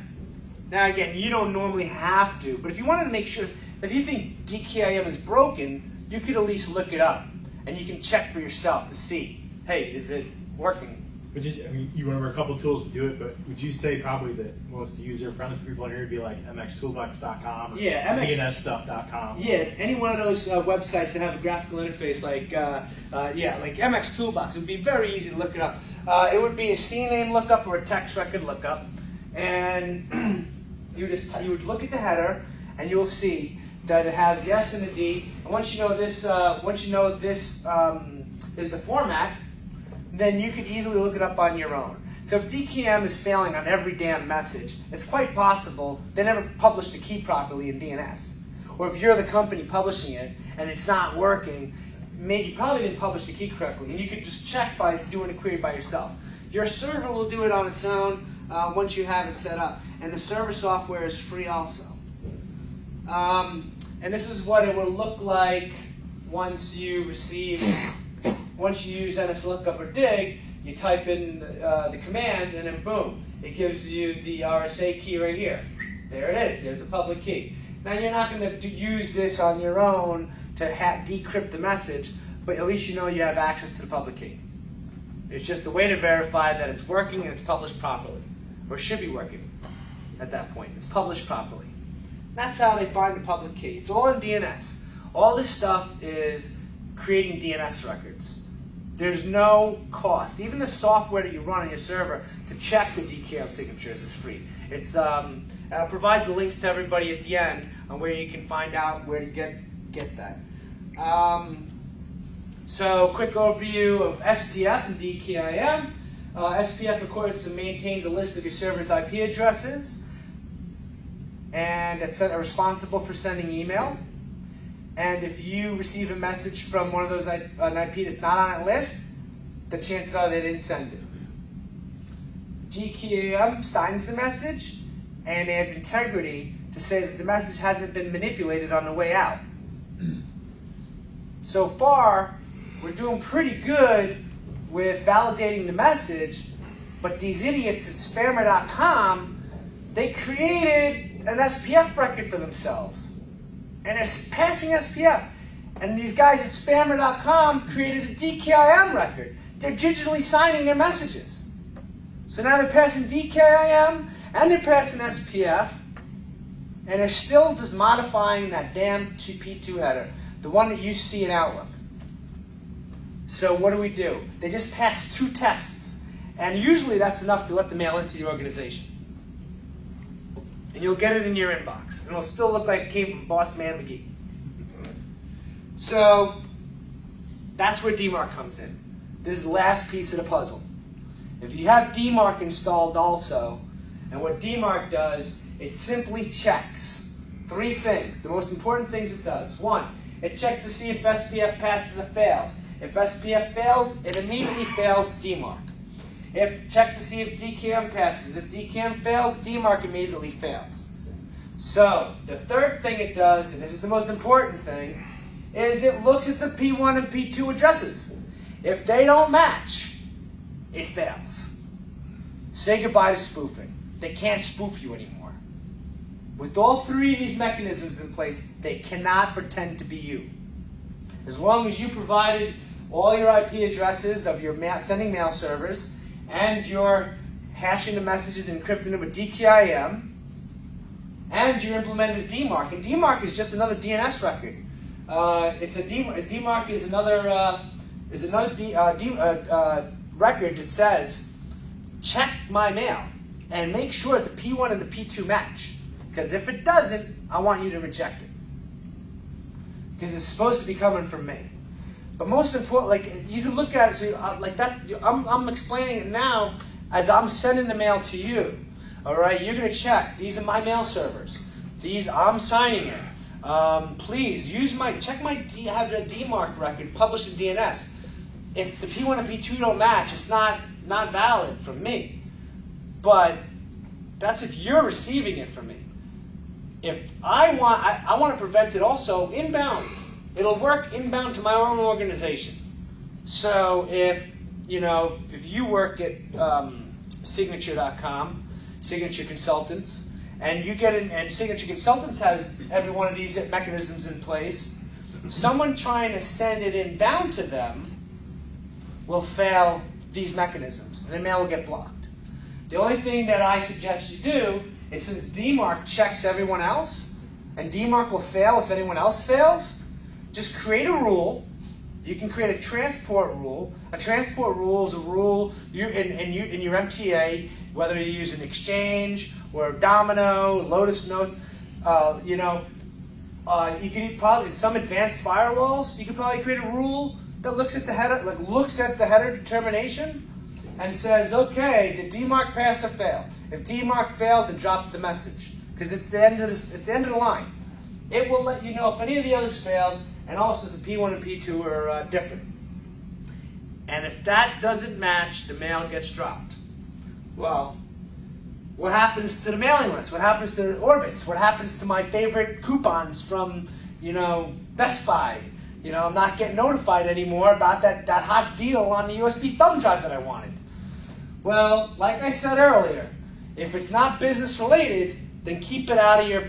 [SPEAKER 2] now again, you don't normally have to, but if you wanted to make sure, if you think DKIM is broken, you could at least look it up, and you can check for yourself to see, hey, is it working?
[SPEAKER 6] But just, I mean, you went over a couple tools to do it, but would you say probably the most user-friendly for people in here would be like mxtoolbox.com or DNSstuff.com?
[SPEAKER 2] Yeah, any one of those websites that have a graphical interface like MX Toolbox, it would be very easy to look it up. It would be a CNAME lookup or a text record lookup, and you would look at the header, and you'll see that it has the S and the D. And once you know this, is the format, then you can easily look it up on your own. So if DKIM is failing on every damn message, it's quite possible they never published a key properly in DNS. Or if you're the company publishing it and it's not working, you probably didn't publish the key correctly. And you can just check by doing a query by yourself. Your server will do it on its own once you have it set up. And the server software is free also. And this is what it will look like once you receive. Once you use NSLOOKUP or DIG, you type in the command, and then boom, it gives you the RSA key right here. There it is. There's the public key. Now, you're not going to use this on your own to decrypt the message, but at least you know you have access to the public key. It's just a way to verify that it's working and it's published properly, or should be working at that point. It's published properly. That's how they find the public key. It's all in DNS. All this stuff is creating DNS records. There's no cost. Even the software that you run on your server to check the DKIM signatures is free. It's I'll provide the links to everybody at the end on where you can find out where to get that. So quick overview of SPF and DKIM. SPF records and maintains a list of your server's IP addresses, and it's responsible for sending email. And if you receive a message from one of those an IP that's not on that list, the chances are they didn't send it. DKIM signs the message and adds integrity to say that the message hasn't been manipulated on the way out. So far, we're doing pretty good with validating the message, but these idiots at spammer.com, they created an SPF record for themselves. And they're passing SPF. And these guys at spammer.com created a DKIM record. They're digitally signing their messages. So now they're passing DKIM and they're passing SPF. And they're still just modifying that damn P2 header, the one that you see in Outlook. So what do? They just pass 2 tests. And usually that's enough to let them mail into the organization. And you'll get it in your inbox. And it'll still look like it came from Boss Man McGee. So that's where DMARC comes in. This is the last piece of the puzzle. If you have DMARC installed also, and what DMARC does, it simply checks 3 things, the most important things it does. 1, it checks to see if SPF passes or fails. If SPF fails, it immediately fails DMARC. It checks to see if DKIM passes. If DKIM fails, DMARC immediately fails. So the third thing it does, and this is the most important thing, is it looks at the P1 and P2 addresses. If they don't match, it fails. Say goodbye to spoofing. They can't spoof you anymore. With all 3 of these mechanisms in place, they cannot pretend to be you. As long as you provided all your IP addresses of your sending mail servers, and you're hashing the messages and encrypting them with DKIM, and you implemented DMARC. And DMARC is just another DNS record. DMARC is another record that says, check my mail and make sure the P1 and the P2 match. Because if it doesn't, I want you to reject it. Because it's supposed to be coming from me. But most important, like you can look at it, so like that. I'm explaining it now as I'm sending the mail to you. All right, you're going to check. These are my mail servers. These I'm signing it. Please check my have a DMARC record published in DNS. If the P1 and P2 don't match, it's not valid from me. But that's if you're receiving it from me. If I want to prevent it also inbound. It'll work inbound to my own organization. So if you work at signature.com, Signature Consultants, and you get and Signature Consultants has every one of these mechanisms in place, someone trying to send it inbound to them will fail these mechanisms, and the mail will get blocked. The only thing that I suggest you do is, since DMARC checks everyone else, and DMARC will fail if anyone else fails, just create a rule. You can create a transport rule. A transport rule is a rule in your MTA, whether you use an Exchange or Domino, Lotus Notes. You can probably, in some advanced firewalls, you can probably create a rule that looks at the header, determination, and says, okay, did DMARC pass or fail? If DMARC failed, then drop the message, because it's the end of the line. It will let you know if any of the others failed, and also the P1 and P2 are different. And if that doesn't match, the mail gets dropped. Well, what happens to the mailing list? What happens to Orbits? What happens to my favorite coupons from, Best Buy? I'm not getting notified anymore about that hot deal on the USB thumb drive that I wanted. Well, like I said earlier, if it's not business related, then keep it out of your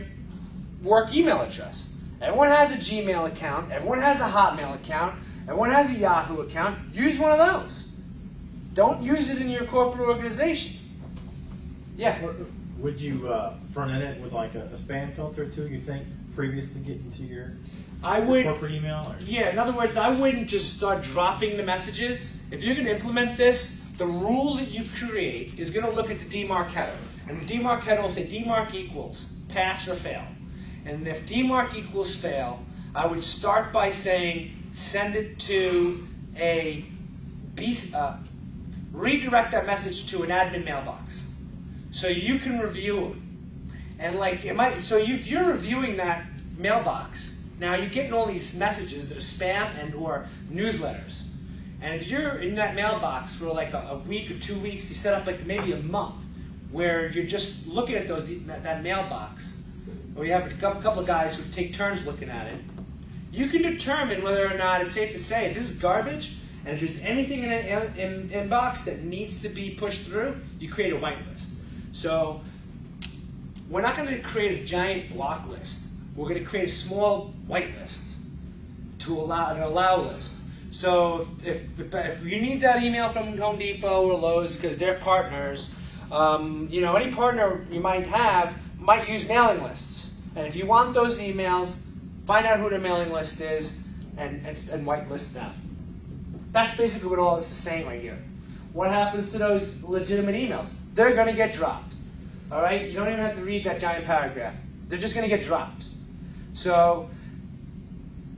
[SPEAKER 2] work email address. Everyone has a Gmail account. Everyone has a Hotmail account. Everyone has a Yahoo account. Use one of those. Don't use it in your corporate organization. Yeah.
[SPEAKER 6] Would you front end it with like a spam filter too, you think, previous to getting to your corporate email? Or?
[SPEAKER 2] Yeah, in other words, I wouldn't just start dropping the messages. If you're going to implement this, the rule that you create is going to look at the DMARC header. And the DMARC header will say DMARC equals pass or fail. And if DMARC equals fail, I would start by saying send it to redirect that message to an admin mailbox, so you can review them. And so if you're reviewing that mailbox, now you're getting all these messages that are spam and or newsletters. And if you're in that mailbox for like a week or 2 weeks, you set up like maybe a month where you're just looking at that mailbox, or you have a couple of guys who take turns looking at it, you can determine whether or not it's safe to say this is garbage, and if there's anything in an inbox that needs to be pushed through, you create a whitelist. So we're not going to create a giant block list. We're going to create a small whitelist to allow list. So if you need that email from Home Depot or Lowe's because they're partners, any partner you might have might use mailing lists. And if you want those emails, find out who the mailing list is and whitelist them. That's basically what all this is saying right here. What happens to those legitimate emails? They're going to get dropped. All right? You don't even have to read that giant paragraph. They're just going to get dropped. So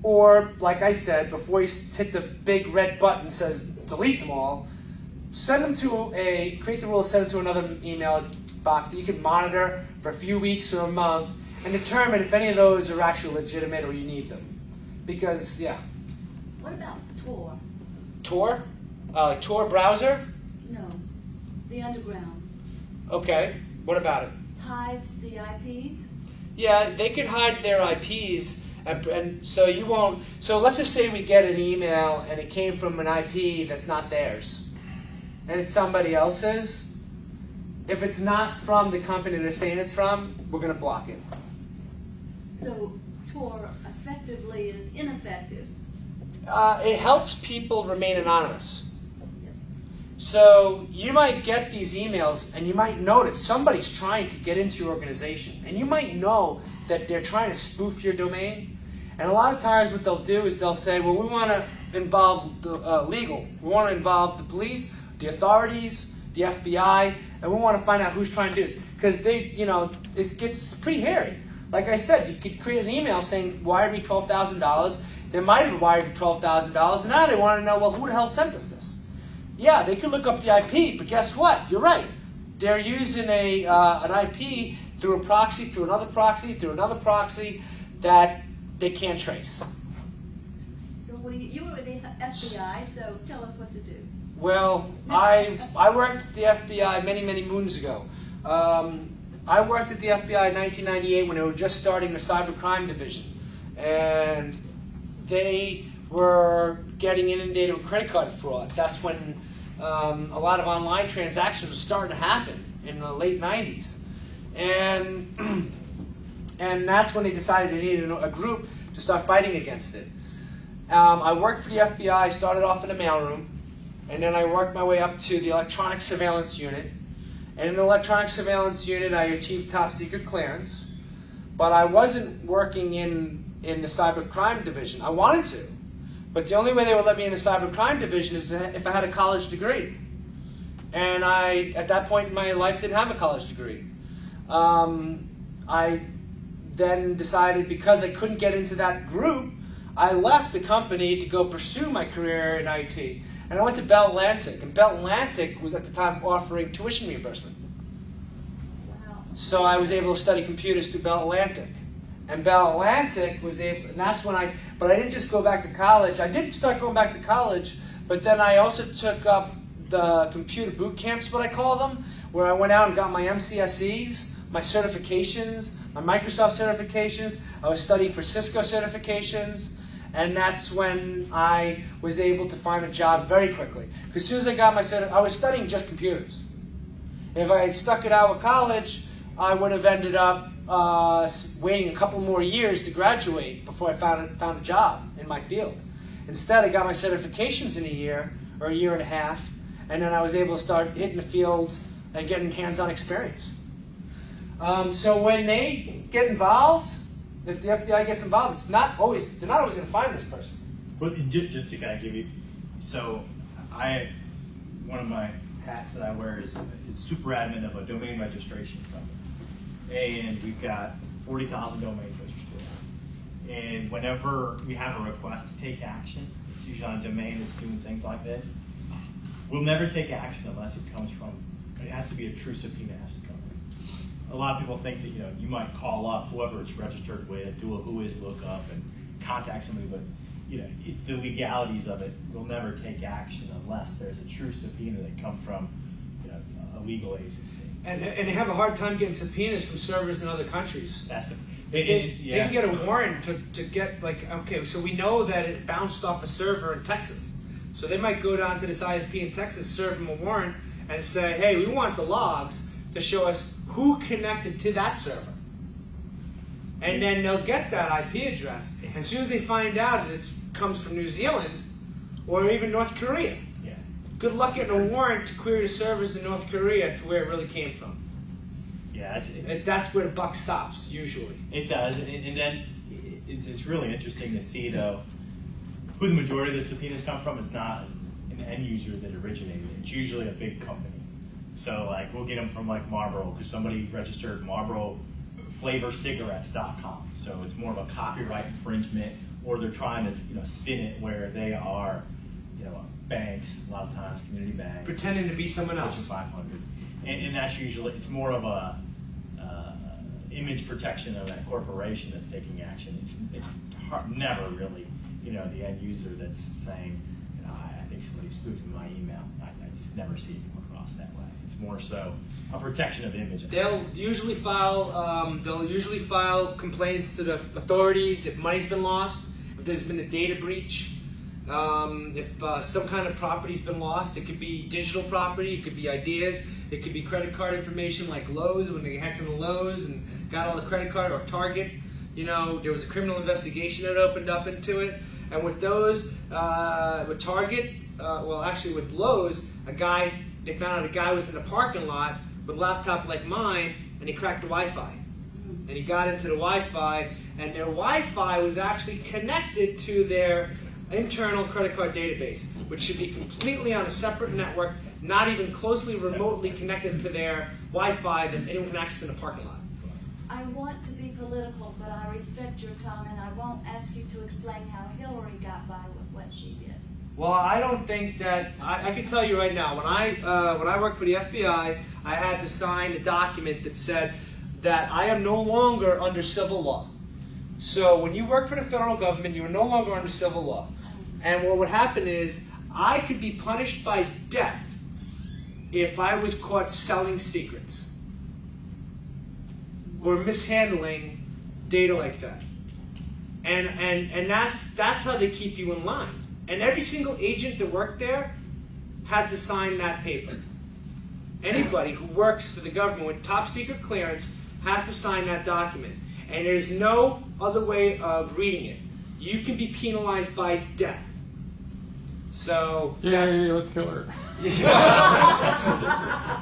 [SPEAKER 2] Or, like I said, before you hit the big red button that says delete them all, send them to create the rule, send them to another email box that you can monitor for a few weeks or a month and determine if any of those are actually legitimate or you need them. Because, yeah.
[SPEAKER 7] What about Tor?
[SPEAKER 2] Tor? Tor browser?
[SPEAKER 7] No, the underground.
[SPEAKER 2] Okay. What about it?
[SPEAKER 7] Hides the IPs?
[SPEAKER 2] Yeah, they could hide their IPs, and so you won't. So let's just say we get an email and it came from an IP that's not theirs, and it's somebody else's. If it's not from the company they're saying it's from, we're going to block it.
[SPEAKER 7] So Tor effectively is ineffective.
[SPEAKER 2] It helps people remain anonymous. So you might get these emails and you might notice somebody's trying to get into your organization. And you might know that they're trying to spoof your domain. And a lot of times what they'll do is they'll say, well, we want to involve the legal. We want to involve the police, the authorities, the FBI, and we want to find out who's trying to do this. Because it gets pretty hairy. Like I said, you could create an email saying, wire me $12,000. They might have wired you $12,000, and now they want to know, well, who the hell sent us this? Yeah, they could look up the IP, but guess what? You're right. They're using an IP through a proxy, through another proxy, through another proxy that they can't trace.
[SPEAKER 7] So you were with the FBI, so tell us what to do.
[SPEAKER 2] Well, I worked at the FBI many, many moons ago. I worked at the FBI in 1998 when they were just starting the cybercrime division. And they were getting inundated with credit card fraud. That's when a lot of online transactions were starting to happen in the late 90s. And that's when they decided they needed a group to start fighting against it. I worked for the FBI, started off in the mailroom, and then I worked my way up to the electronic surveillance unit. And in the electronic surveillance unit, I achieved top secret clearance. But I wasn't working in the cybercrime division. I wanted to. But the only way they would let me in the cybercrime division is if I had a college degree. And I, at that point in my life, didn't have a college degree. I then decided because I couldn't get into that group, I left the company to go pursue my career in IT. And I went to Bell Atlantic. And Bell Atlantic was at the time offering tuition reimbursement.
[SPEAKER 7] Wow.
[SPEAKER 2] So I was able to study computers through Bell Atlantic. And Bell Atlantic was able, and that's when but I didn't just go back to college. I did start going back to college, but then I also took up the computer boot camps, what I call them, where I went out and got my MCSEs, my certifications, my Microsoft certifications. I was studying for Cisco certifications, and that's when I was able to find a job very quickly. Because as soon as I got my I was studying just computers. If I had stuck it out with college, I would have ended up waiting a couple more years to graduate before I found a job in my field. Instead, I got my certifications in a year or a year and a half, and then I was able to start hitting the field and getting hands-on experience. So when they get involved, if the FBI gets involved, they're not always going to find this person.
[SPEAKER 6] Well, just to kind of give you, so one of my hats that I wear is super admin of a domain registration company. And we've got 40,000 domains registered. And whenever we have a request to take action, it's usually on a domain that's doing things like this, we'll never take action unless it has to be a true subpoena has to come in. A lot of people think that you might call up whoever it's registered with, do a who is lookup, and contact somebody, but the legalities of it, we'll never take action unless there's a true subpoena that comes from a legal agency.
[SPEAKER 2] And they have a hard time getting subpoenas from servers in other countries.
[SPEAKER 6] They
[SPEAKER 2] can get a warrant to get, so we know that it bounced off a server in Texas. So they might go down to this ISP in Texas, serve them a warrant, and say, hey, we want the logs to show us who connected to that server. And then they'll get that IP address. And as soon as they find out that it comes from New Zealand or even North Korea, good luck getting a warrant to query the servers in North Korea to where it really came from.
[SPEAKER 6] Yeah,
[SPEAKER 2] that's where the buck stops, usually.
[SPEAKER 6] It does, and then it's really interesting to see, though, who the majority of the subpoenas come from. It's not an end user that originated. It's usually a big company. So, we'll get them from, Marlboro, because somebody registered Marlboro flavorcigarettes.com. So it's more of a copyright infringement or they're trying to spin it where they are banks, a lot of times community banks,
[SPEAKER 2] Pretending to be someone else.
[SPEAKER 6] Fortune 500, and that's usually, it's more of a image protection of that corporation that's taking action. It's never really the end user that's saying, I think somebody's spoofing my email. I just never see it come across that way. It's more so a protection of image.
[SPEAKER 2] They'll usually file complaints to the authorities if money's been lost, if there's been a data breach, if some kind of property's been lost. It could be digital property, it could be ideas, it could be credit card information like Lowe's, when they hacked into Lowe's and got all the credit card, or Target. There was a criminal investigation that opened up into it. And with those, with Target, with Lowe's, they found out a guy was in the parking lot with a laptop like mine, and he cracked the Wi-Fi. And he got into the Wi-Fi, and their Wi-Fi was actually connected to their internal credit card database, which should be completely on a separate network, not even closely remotely connected to their Wi-Fi that anyone can access in the parking lot.
[SPEAKER 7] I want to be political, but I respect your time, and I won't ask you to explain how Hillary got by with what she did.
[SPEAKER 2] Well, I don't think that I can tell you right now. When I worked for the FBI, I had to sign a document that said that I am no longer under civil law. So when you work for the federal government, you are no longer under civil law. And what would happen is I could be punished by death if I was caught selling secrets or mishandling data like that. And that's how they keep you in line. And every single agent that worked there had to sign that paper. Anybody who works for the government with top secret clearance has to sign that document. And there's no other way of reading it. You can be penalized by death. So
[SPEAKER 8] let's kill her.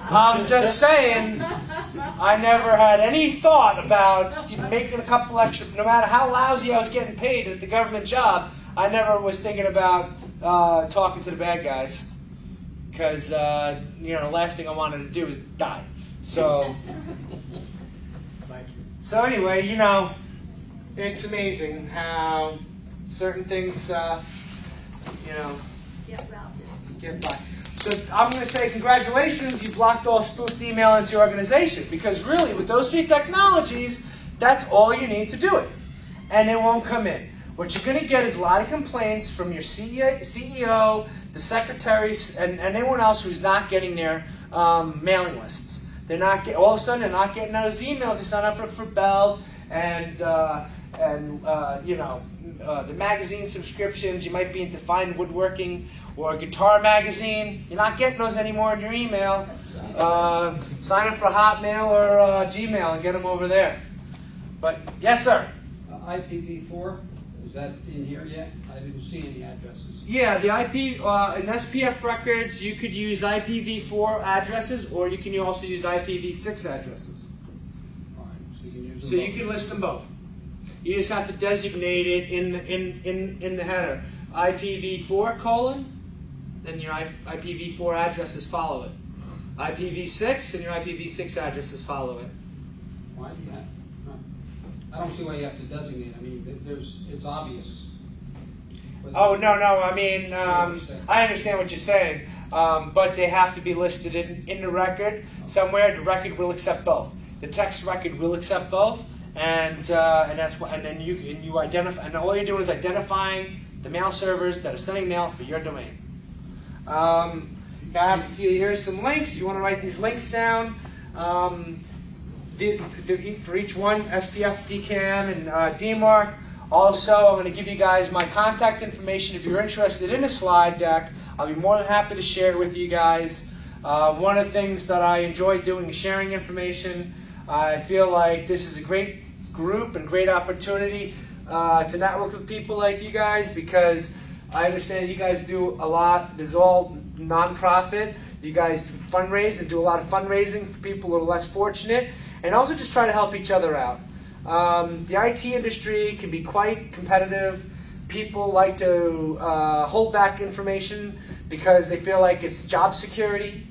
[SPEAKER 2] I'm just saying, I never had any thought about making a couple extra, no matter how lousy I was getting paid at the government job, I never was thinking about talking to the bad guys. Because, the last thing I wanted to do is die. So, so anyway, it's amazing how certain things, get by. So I'm going to say congratulations, you blocked all spoofed email into your organization. Because really, with those three technologies, that's all you need to do it. And it won't come in. What you're going to get is a lot of complaints from your CEO, the secretaries, and anyone else who's not getting their mailing lists. They're not all of a sudden they're not getting those emails. They sign up for Bell and the magazine subscriptions. You might be into fine woodworking or a guitar magazine. You're not getting those anymore in your email. Sign up for Hotmail or Gmail and get them over there. But yes, sir.
[SPEAKER 3] IPv4. Is that in here yet? I didn't see any addresses.
[SPEAKER 2] Yeah, the IP in SPF Records, you could use IPv4 addresses, or you can also use IPv6 addresses.
[SPEAKER 3] All right, so you can use them
[SPEAKER 2] So
[SPEAKER 3] both.
[SPEAKER 2] you can list them both. You just have to designate it in the header, IPv4 : then your IPv4 addresses follow it. IPv6 and your IPv6 addresses follow it.
[SPEAKER 3] Why do that? I don't see why you have to designate. I mean, it's obvious.
[SPEAKER 2] Oh, no. I mean, I understand what you're saying, but they have to be listed in the record somewhere. The record will accept both. The text record will accept both, and that's what. And then you identify, and all you're doing is identifying the mail servers that are sending mail for your domain. Here's some links. You want to write these links down. For each one, SPF, DKIM, and DMARC. Also, I'm going to give you guys my contact information. If you're interested in a slide deck, I'll be more than happy to share it with you guys. One of the things that I enjoy doing is sharing information. I feel like this is a great group and great opportunity to network with people like you guys, because I understand you guys do a lot. This is all nonprofit. You guys fundraise and do a lot of fundraising for people who are less fortunate, and also just try to help each other out. The IT industry can be quite competitive. People like to hold back information because they feel like it's job security.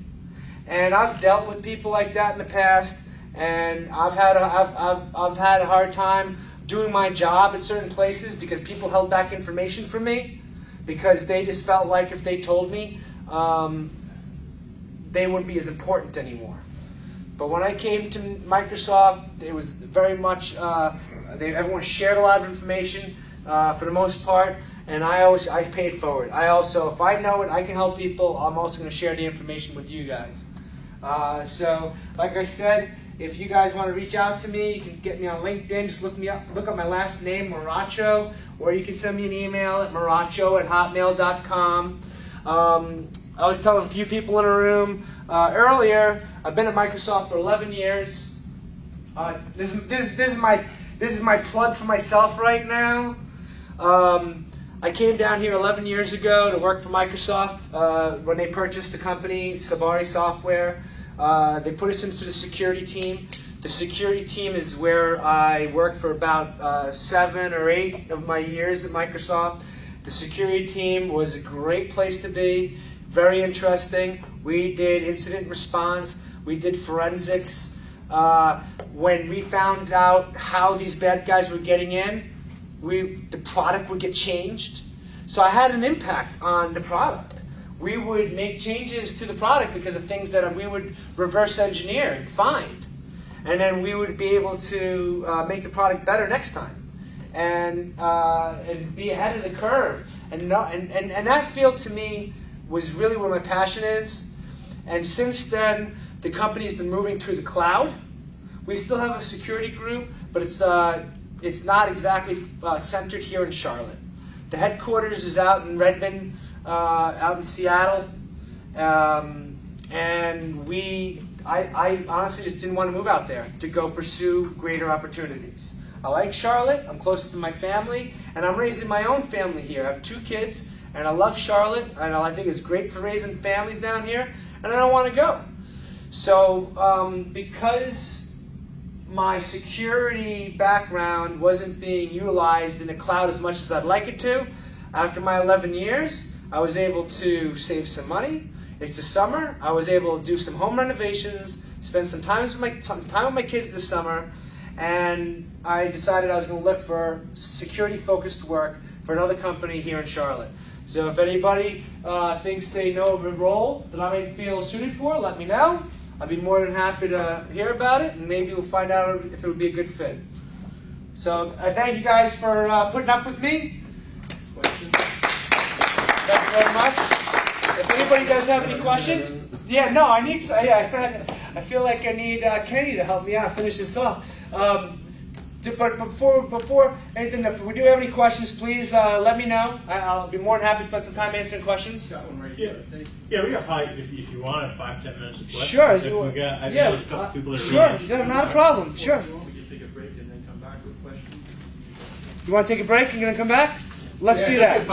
[SPEAKER 2] And I've dealt with people like that in the past, and I've had a hard time doing my job at certain places because people held back information from me because they just felt like if they told me, they wouldn't be as important anymore. But when I came to Microsoft, it was very much, everyone shared a lot of information for the most part, and I paid forward. I also, if I know it, I can help people, I'm also going to share the information with you guys. So, like I said, if you guys want to reach out to me, you can get me on LinkedIn. Just look me up. Look up my last name, Moracho, or you can send me an email at moracho@hotmail.com. I was telling a few people in a room earlier. I've been at Microsoft for 11 years. This is my plug for myself right now. I came down here 11 years ago to work for Microsoft when they purchased the company, Sabari Software. They put us into the security team. The security team is where I worked for about 7 or 8 of my years at Microsoft. The security team was a great place to be, very interesting. We did incident response. We did forensics. When we found out how these bad guys were getting in, the product would get changed. So I had an impact on the product. We would make changes to the product because of things that we would reverse engineer and find. And then we would be able to make the product better next time and be ahead of the curve. And that field to me was really where my passion is. And since then, the company's been moving to the cloud. We still have a security group, but it's not exactly centered here in Charlotte. The headquarters is out in Redmond, out in Seattle, and I honestly just didn't want to move out there to go pursue greater opportunities. I like Charlotte. I'm close to my family, and I'm raising my own family here. I have 2 kids, and I love Charlotte, and I think it's great for raising families down here, and I don't want to go. So because my security background wasn't being utilized in the cloud as much as I'd like it to, after my 11 years, I was able to save some money. It's the summer. I was able to do some home renovations, spend some time with my kids this summer, and I decided I was going to look for security-focused work for another company here in Charlotte. So if anybody thinks they know of a role that I may feel suited for, let me know. I'd be more than happy to hear about it, and maybe we'll find out if it would be a good fit. So I thank you guys for putting up with me. Questions? Thank you very much. If anybody does have any questions, I feel like I need Kenny to help me out finish this off. But before anything, if we do have any questions, please let me know. I'll be more than happy to spend some time answering questions.
[SPEAKER 6] Got one right here. Yeah, we got 5. If you want 5-10 minutes of questions.
[SPEAKER 2] Sure.
[SPEAKER 6] If we got, I know there's a couple people that are reading.
[SPEAKER 2] Sure, not a problem. Sure.
[SPEAKER 1] We can take a break and then come back with questions.
[SPEAKER 2] You want to take a break and going to come back? Let's do that.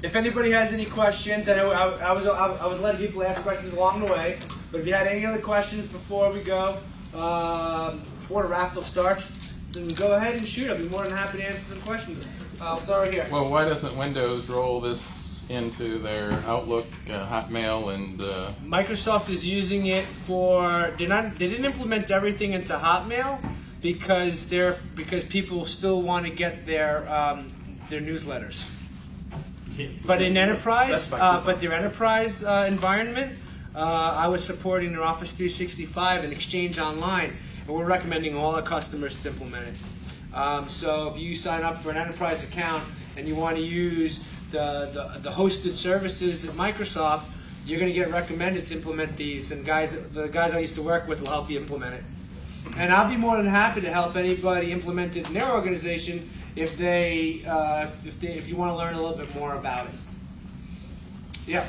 [SPEAKER 2] If anybody has any questions, I know I was letting people ask questions along the way, but if you had any other questions before we go, before the raffle starts, then go ahead and shoot. I'll be more than happy to answer some questions. I'll start here.
[SPEAKER 8] Well, why doesn't Windows roll this into their Outlook, Hotmail, and
[SPEAKER 2] Microsoft is using it for. They didn't implement everything into Hotmail because people still want to get their newsletters. But in enterprise, their enterprise environment, I was supporting their Office 365 and Exchange Online, and we're recommending all our customers to implement it. So if you sign up for an enterprise account and you want to use the hosted services at Microsoft, you're going to get recommended to implement these, and the guys I used to work with will help you implement it. And I'll be more than happy to help anybody implement it in their organization if you want to learn a little bit more about it. Yeah.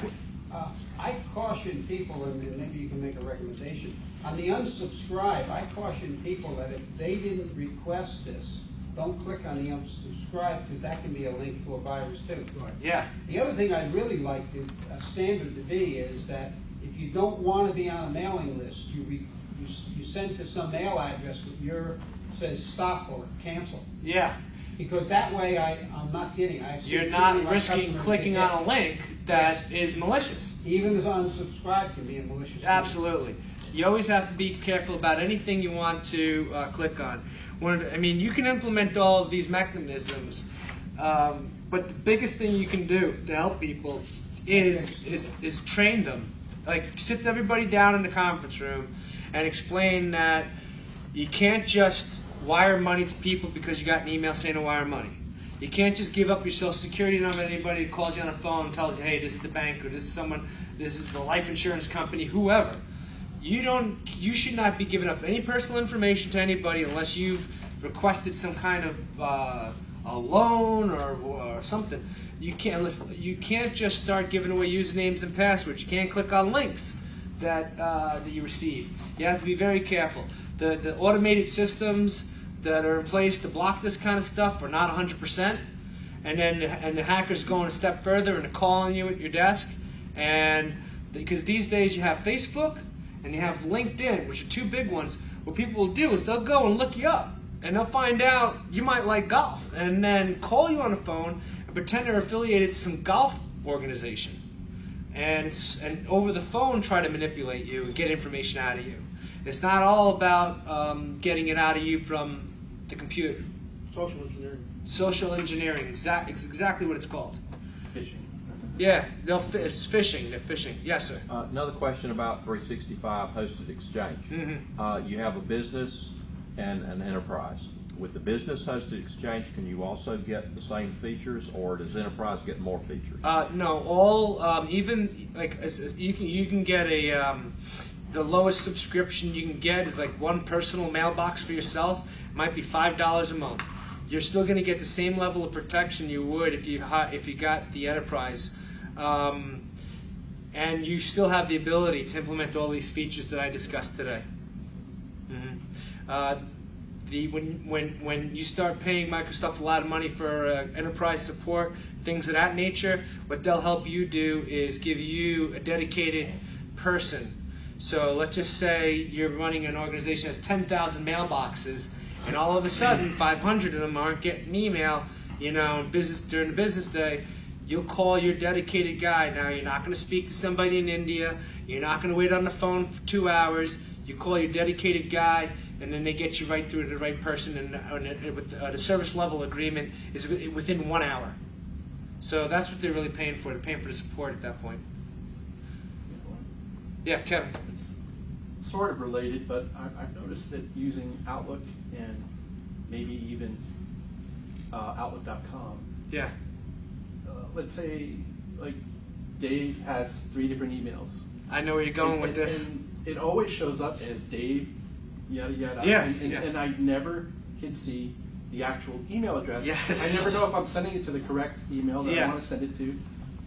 [SPEAKER 3] I caution people, and maybe you can make a recommendation. On the unsubscribe, I caution people that if they didn't request this, don't click on the unsubscribe because that can be a link to a virus too.
[SPEAKER 2] Yeah.
[SPEAKER 3] The other thing I'd really like a standard to be is that if you don't want to be on a mailing list, you send to some mail address with says stop or cancel.
[SPEAKER 2] Yeah.
[SPEAKER 3] Because that way, I'm not kidding.
[SPEAKER 2] You're not risking clicking on a link that is malicious.
[SPEAKER 3] Even as unsubscribe can be a malicious.
[SPEAKER 2] Absolutely. You always have to be careful about anything you want to click on. I mean, you can implement all of these mechanisms, but the biggest thing you can do to help people is train them. Like, sit everybody down in the conference room and explain that you can't just wire money to people because you got an email saying to wire money. You can't just give up your social security number to anybody who calls you on the phone and tells you, hey, this is the bank, or this is someone, this is the life insurance company, whoever. You should not be giving up any personal information to anybody unless you've requested some kind of a loan or something. You can't just start giving away usernames and passwords. You can't click on links that you receive. You have to be very careful. The automated systems that are in place to block this kind of stuff are not 100%. And the hackers going a step further and they're calling you at your desk. And because these days you have Facebook and you have LinkedIn, which are two big ones. What people will do is they'll go and look you up. And they'll find out you might like golf, and then call you on the phone and pretend they're affiliated to some golf organization, and over the phone try to manipulate you and get information out of you. It's not all about getting it out of you from the computer.
[SPEAKER 1] Social engineering.
[SPEAKER 2] Social engineering, it's exactly what it's called.
[SPEAKER 1] Phishing.
[SPEAKER 2] Yeah, it's phishing. They're phishing. Yes, sir.
[SPEAKER 4] Another question about 365 hosted exchange.
[SPEAKER 2] Mm-hmm.
[SPEAKER 4] You have a business and an enterprise. With the business hosted exchange, can you also get the same features, or does enterprise get more features?
[SPEAKER 2] No, all even like you can get the lowest subscription you can get is like one personal mailbox for yourself. It might be $5 a month. You're still going to get the same level of protection you would if you got the enterprise, and you still have the ability to implement all these features that I discussed today. When you start paying Microsoft a lot of money for enterprise support, things of that nature, what they'll help you do is give you a dedicated person. So let's just say you're running an organization that has 10,000 mailboxes, and all of a sudden 500 of them aren't getting email, during the business day. You'll call your dedicated guy. Now, you're not going to speak to somebody in India. You're not going to wait on the phone for 2 hours. You call your dedicated guy, and then they get you right through to the right person, and with the service level agreement is within 1 hour. So that's what they're really paying for. They're paying for the support at that point. Yeah, Kevin.
[SPEAKER 1] It's sort of related, but I've noticed that using Outlook and maybe even Outlook.com.
[SPEAKER 2] Yeah.
[SPEAKER 1] Let's say, like, Dave has 3 different emails.
[SPEAKER 2] I know where you're going with this.
[SPEAKER 1] And it always shows up as Dave, yada yada.
[SPEAKER 2] Yeah,
[SPEAKER 1] and I never can see the actual email address.
[SPEAKER 2] Yes.
[SPEAKER 1] I never know if I'm sending it to the correct email that I want to send it to.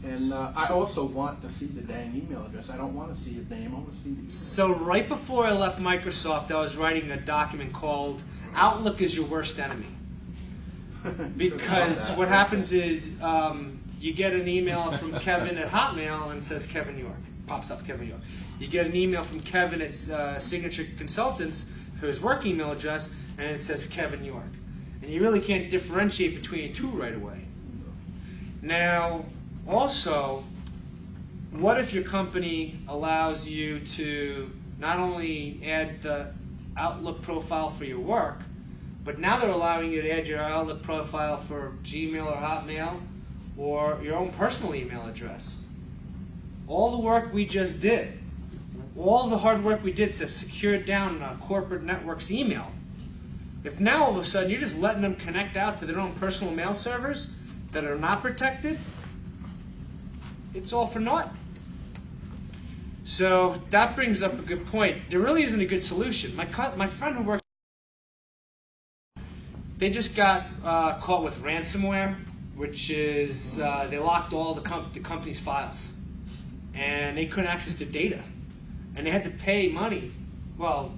[SPEAKER 1] And I also want to see the dang email address. I don't want to see his name. I want to see the email.
[SPEAKER 2] So right before I left Microsoft, I was writing a document called Outlook is Your Worst Enemy. Because what happens is you get an email from Kevin at Hotmail and it says Kevin York. Pops up Kevin York. You get an email from Kevin at Signature Consultants for his work email address, and it says Kevin York. And you really can't differentiate between the two right away. Now, also, what if your company allows you to not only add the Outlook profile for your work, but now they're allowing you to add your Outlook profile for Gmail or Hotmail or your own personal email address. All the work we just did, all the hard work we did to secure down corporate network's email, if now all of a sudden you're just letting them connect out to their own personal mail servers that are not protected, it's all for naught. So that brings up a good point. There really isn't a good solution. My friend who works, they just got caught with ransomware, which is they locked all the company's files, and they couldn't access the data, and they had to pay money. Well,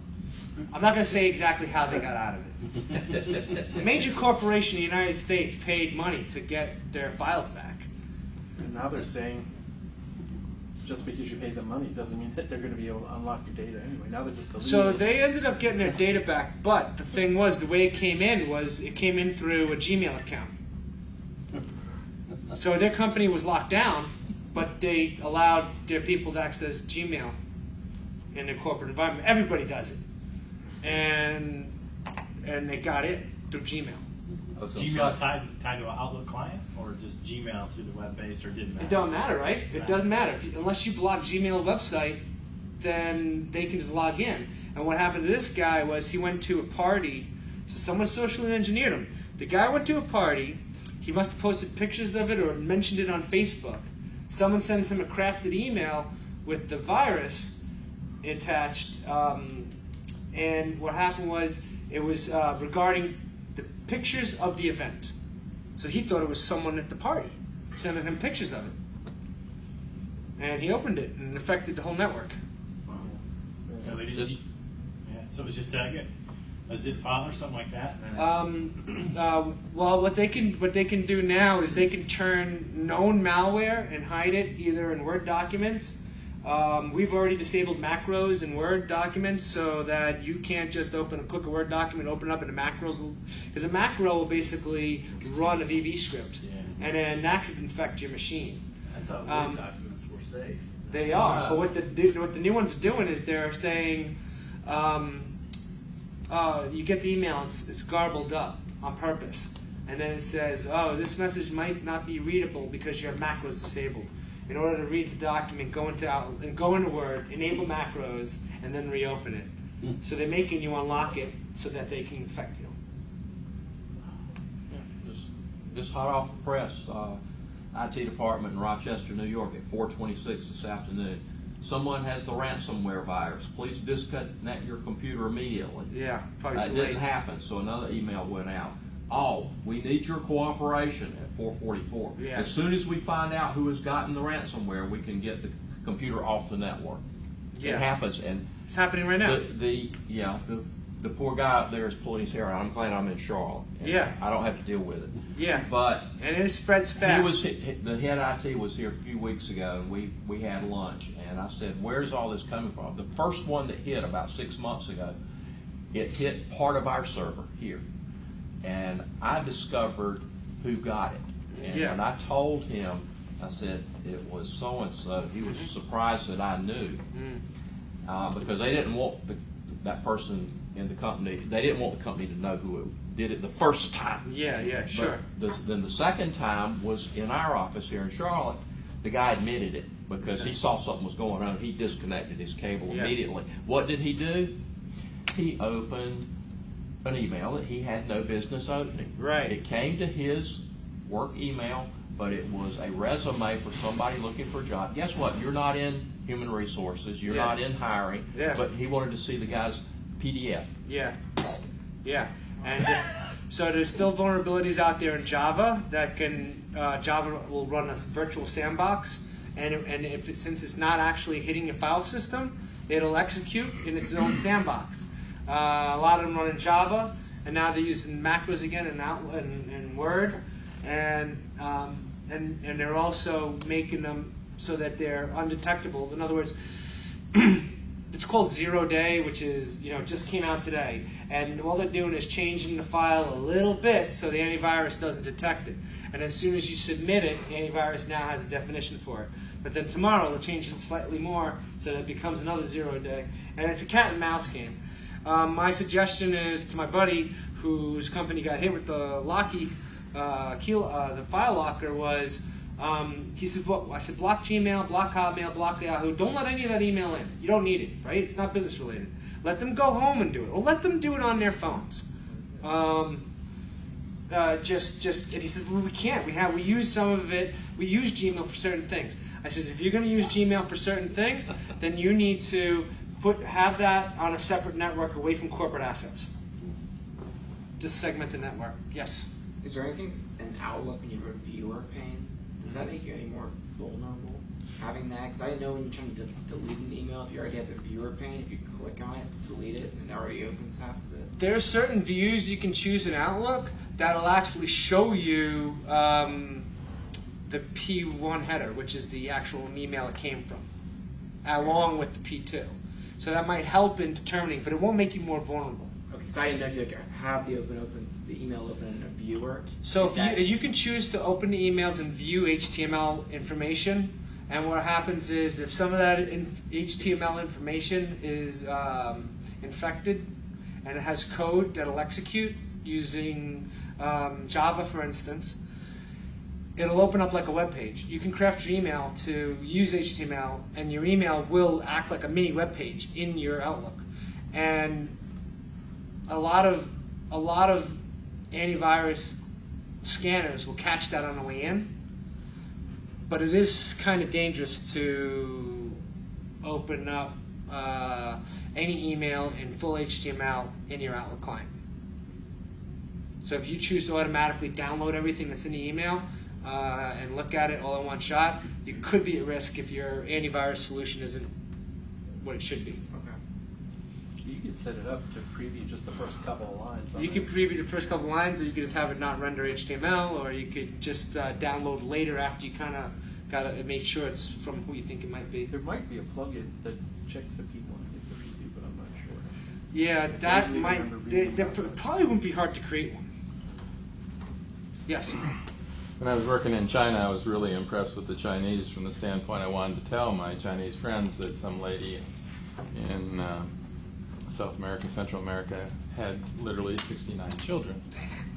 [SPEAKER 2] I'm not going to say exactly how they got out of it. A major corporation in the United States paid money to get their files back.
[SPEAKER 1] And now they're saying just because you pay them money doesn't mean that they're going to be able to unlock your data anyway. Now they're just deleting
[SPEAKER 2] So
[SPEAKER 1] it.
[SPEAKER 2] they ended up getting their data back, but the thing was, the way it came in through a Gmail account. So their company was locked down, but they allowed their people to access Gmail. in a corporate environment. Everybody does it, and they got it through Gmail.
[SPEAKER 6] Gmail tied to an Outlook client, or just Gmail through the web base, or didn't matter?
[SPEAKER 2] It don't matter, right? It doesn't matter unless you block Gmail website. Then they can just log in. And what happened to this guy was he went to a party. So someone socially engineered him. The guy went to a party. He must have posted pictures of it or mentioned it on Facebook. Someone sends him a crafted email with the virus attached. And what happened was it was regarding the pictures of the event. So he thought it was someone at the party sending him pictures of it. And he opened it and it affected the whole network.
[SPEAKER 6] So they didn't. So it was just a zip file or something like that.
[SPEAKER 2] Well, what they can do now is they can turn known malware and hide it either in Word documents. We've already disabled macros in Word documents so that you can't just click a Word document, open it up, and the macros, because a macro will basically run a VV script, and then that could infect your machine.
[SPEAKER 9] I thought Word documents were safe.
[SPEAKER 2] They are, but what the new ones are doing is they're saying, you get the email, it's garbled up on purpose, and then it says, oh, this message might not be readable because your macro is disabled. In order to read the document, go into Word, enable macros, and then reopen it. So they're making you unlock it so that they can infect you.
[SPEAKER 4] Just hot off the press. IT department in Rochester, New York at 4:26 this afternoon. Someone has the ransomware virus. Please disconnect your computer immediately.
[SPEAKER 2] Yeah, probably too
[SPEAKER 4] It
[SPEAKER 2] late.
[SPEAKER 4] didn't happen, so another email went out. We need your cooperation at 4:44.
[SPEAKER 2] Yeah.
[SPEAKER 4] As soon as we find out who has gotten the ransomware, we can get the computer off the network.
[SPEAKER 2] Yeah.
[SPEAKER 4] It happens, and
[SPEAKER 2] it's happening right now.
[SPEAKER 4] The poor guy up there is pulling his hair out. I'm glad I'm in Charlotte.
[SPEAKER 2] Yeah.
[SPEAKER 4] I don't have to deal with it.
[SPEAKER 2] Yeah.
[SPEAKER 4] But
[SPEAKER 2] and it spreads fast.
[SPEAKER 4] The head IT was here a few weeks ago, and we had lunch, and I said, where's all this coming from? The first one that hit about 6 months ago, it hit part of our server here. And I discovered who got it. And when I told him, I said, it was so-and-so, he was surprised that I knew. Because they didn't want that person in the company, they didn't want the company to know who did it the first time.
[SPEAKER 2] Yeah, sure.
[SPEAKER 4] Then the second time was in our office here in Charlotte. The guy admitted it because he saw something was going on. He disconnected his cable immediately. What did he do? He opened an email that he had no business opening.
[SPEAKER 2] Right.
[SPEAKER 4] It came to his work email, but it was a resume for somebody looking for a job. Guess what? You're not in human resources. You're not in hiring.
[SPEAKER 2] Yeah.
[SPEAKER 4] But he wanted to see the guy's PDF.
[SPEAKER 2] Yeah. And so there's still vulnerabilities out there in Java that can Java will run a virtual sandbox, and since it's not actually hitting your file system, it'll execute in its own sandbox. A lot of them run in Java, and now they're using macros again in Word, and they're also making them so that they're undetectable. In other words, it's called 0 day, which is just came out today, and all they're doing is changing the file a little bit so the antivirus doesn't detect it. And as soon as you submit it, the antivirus now has a definition for it. But then tomorrow they'll change it slightly more so that it becomes another 0 day, and it's a cat and mouse game. My suggestion is to my buddy whose company got hit with the the file locker was. He said, I said, block Gmail, block Hotmail, block Yahoo. Don't let any of that email in. You don't need it, right? It's not business related. Let them go home and do it, or let them do it on their phones. And he said, well, we can't. We use some of it. We use Gmail for certain things. I says, if you're going to use Gmail for certain things, then you need to have that on a separate network away from corporate assets. Just segment the network. Yes.
[SPEAKER 10] Is there anything in Outlook when you have a viewer pane? Does that make you any more vulnerable, having that? Because I know when you're trying to delete an email, if you already have the viewer pane, if you click on it, delete it, and it already opens half of it.
[SPEAKER 2] There are certain views you can choose in Outlook that'll actually show you the P1 header, which is the actual email it came from, along with the P2. So that might help in determining, but it won't make you more vulnerable.
[SPEAKER 10] Okay, so I didn't know if you have the email open in a viewer.
[SPEAKER 2] So if you can choose to open the emails and view HTML information, And what happens is if some of that HTML information is infected and it has code that'll execute using Java, for instance, it'll open up like a web page. You can craft your email to use HTML, and your email will act like a mini web page in your Outlook. And a lot of antivirus scanners will catch that on the way in, but it is kind of dangerous to open up any email in full HTML in your Outlook client. So if you choose to automatically download everything that's in the email and look at it all in one shot, you could be at risk if your antivirus solution isn't what it should be.
[SPEAKER 1] You could set it up to preview just the first couple of lines.
[SPEAKER 2] You could preview the first couple of lines, or you could just have it not render HTML, or you could just download later after you kind of got to make sure it's from who you think it might be.
[SPEAKER 1] There might be a plugin that checks the people and gets the preview, but I'm not sure.
[SPEAKER 2] Yeah, that might. There probably wouldn't be hard to create one. Yes.
[SPEAKER 8] When I was working in China, I was really impressed with the Chinese from the standpoint I wanted to tell my Chinese friends that some lady in South America, Central America, had literally 69 children.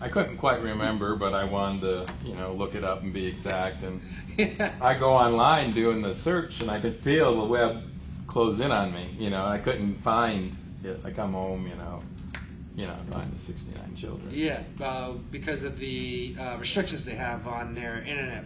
[SPEAKER 8] I couldn't quite remember, but I wanted to, look it up and be exact. And I go online doing the search, and I could feel the web close in on me. And I couldn't find it. I come home, find the 69 children.
[SPEAKER 2] Yeah, because of the restrictions they have on their internet.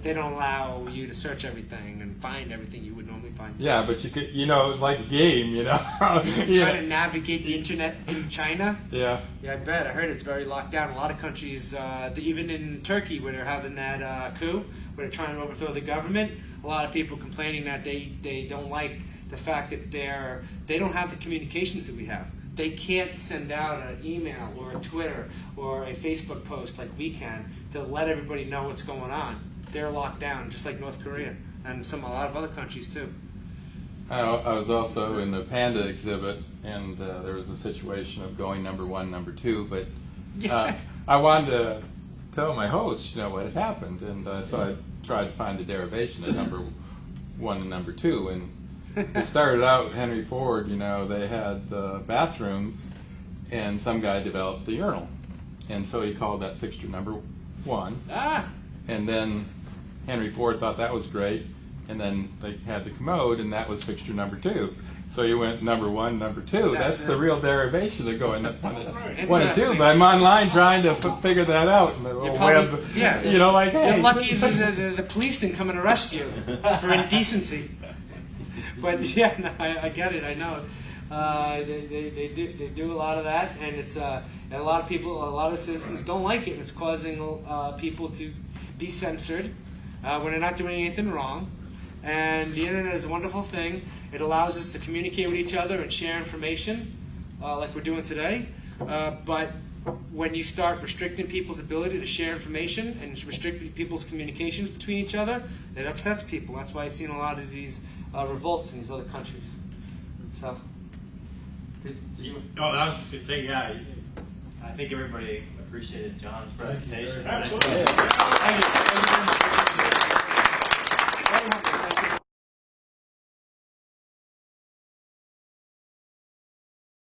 [SPEAKER 2] They don't allow you to search everything and find everything you would normally find.
[SPEAKER 8] Yeah, but you could, it's like a game,
[SPEAKER 2] Trying to navigate the internet in China?
[SPEAKER 8] Yeah.
[SPEAKER 2] Yeah, I bet. I heard it's very locked down. A lot of countries, even in Turkey, where they're having that coup, where they're trying to overthrow the government, a lot of people complaining that they don't like the fact that they don't have the communications that we have. They can't send out an email or a Twitter or a Facebook post like we can to let everybody know what's going on. They're locked down, just like North Korea and a lot of other countries too.
[SPEAKER 8] I was also in the Panda exhibit, and there was a situation of going number 1, number 2, but I wanted to tell my host, what had happened, and so I tried to find the derivation of number 1 and number 2, and it started out Henry Ford. They had the bathrooms, and some guy developed the urinal, and so he called that fixture number 1. And then Henry Ford thought that was great, and then they had the commode, and that was fixture number 2. So you went number 1, number 2. That's the real derivation of going 1 and 2. But I'm online trying to figure that out in the web.
[SPEAKER 2] Yeah,
[SPEAKER 8] like, hey.
[SPEAKER 2] You're lucky the police didn't come and arrest you for indecency. But yeah, no, I get it. I know. They do a lot of that, and it's and a lot of citizens don't like it, and it's causing people to be censored when they're not doing anything wrong. And the internet is a wonderful thing. It allows us to communicate with each other and share information like we're doing today. But when you start restricting people's ability to share information and restricting people's communications between each other, it upsets people. That's why I've seen a lot of these revolts in these other countries. So.
[SPEAKER 6] I was just going to say, I think everybody appreciated John's presentation. Absolutely.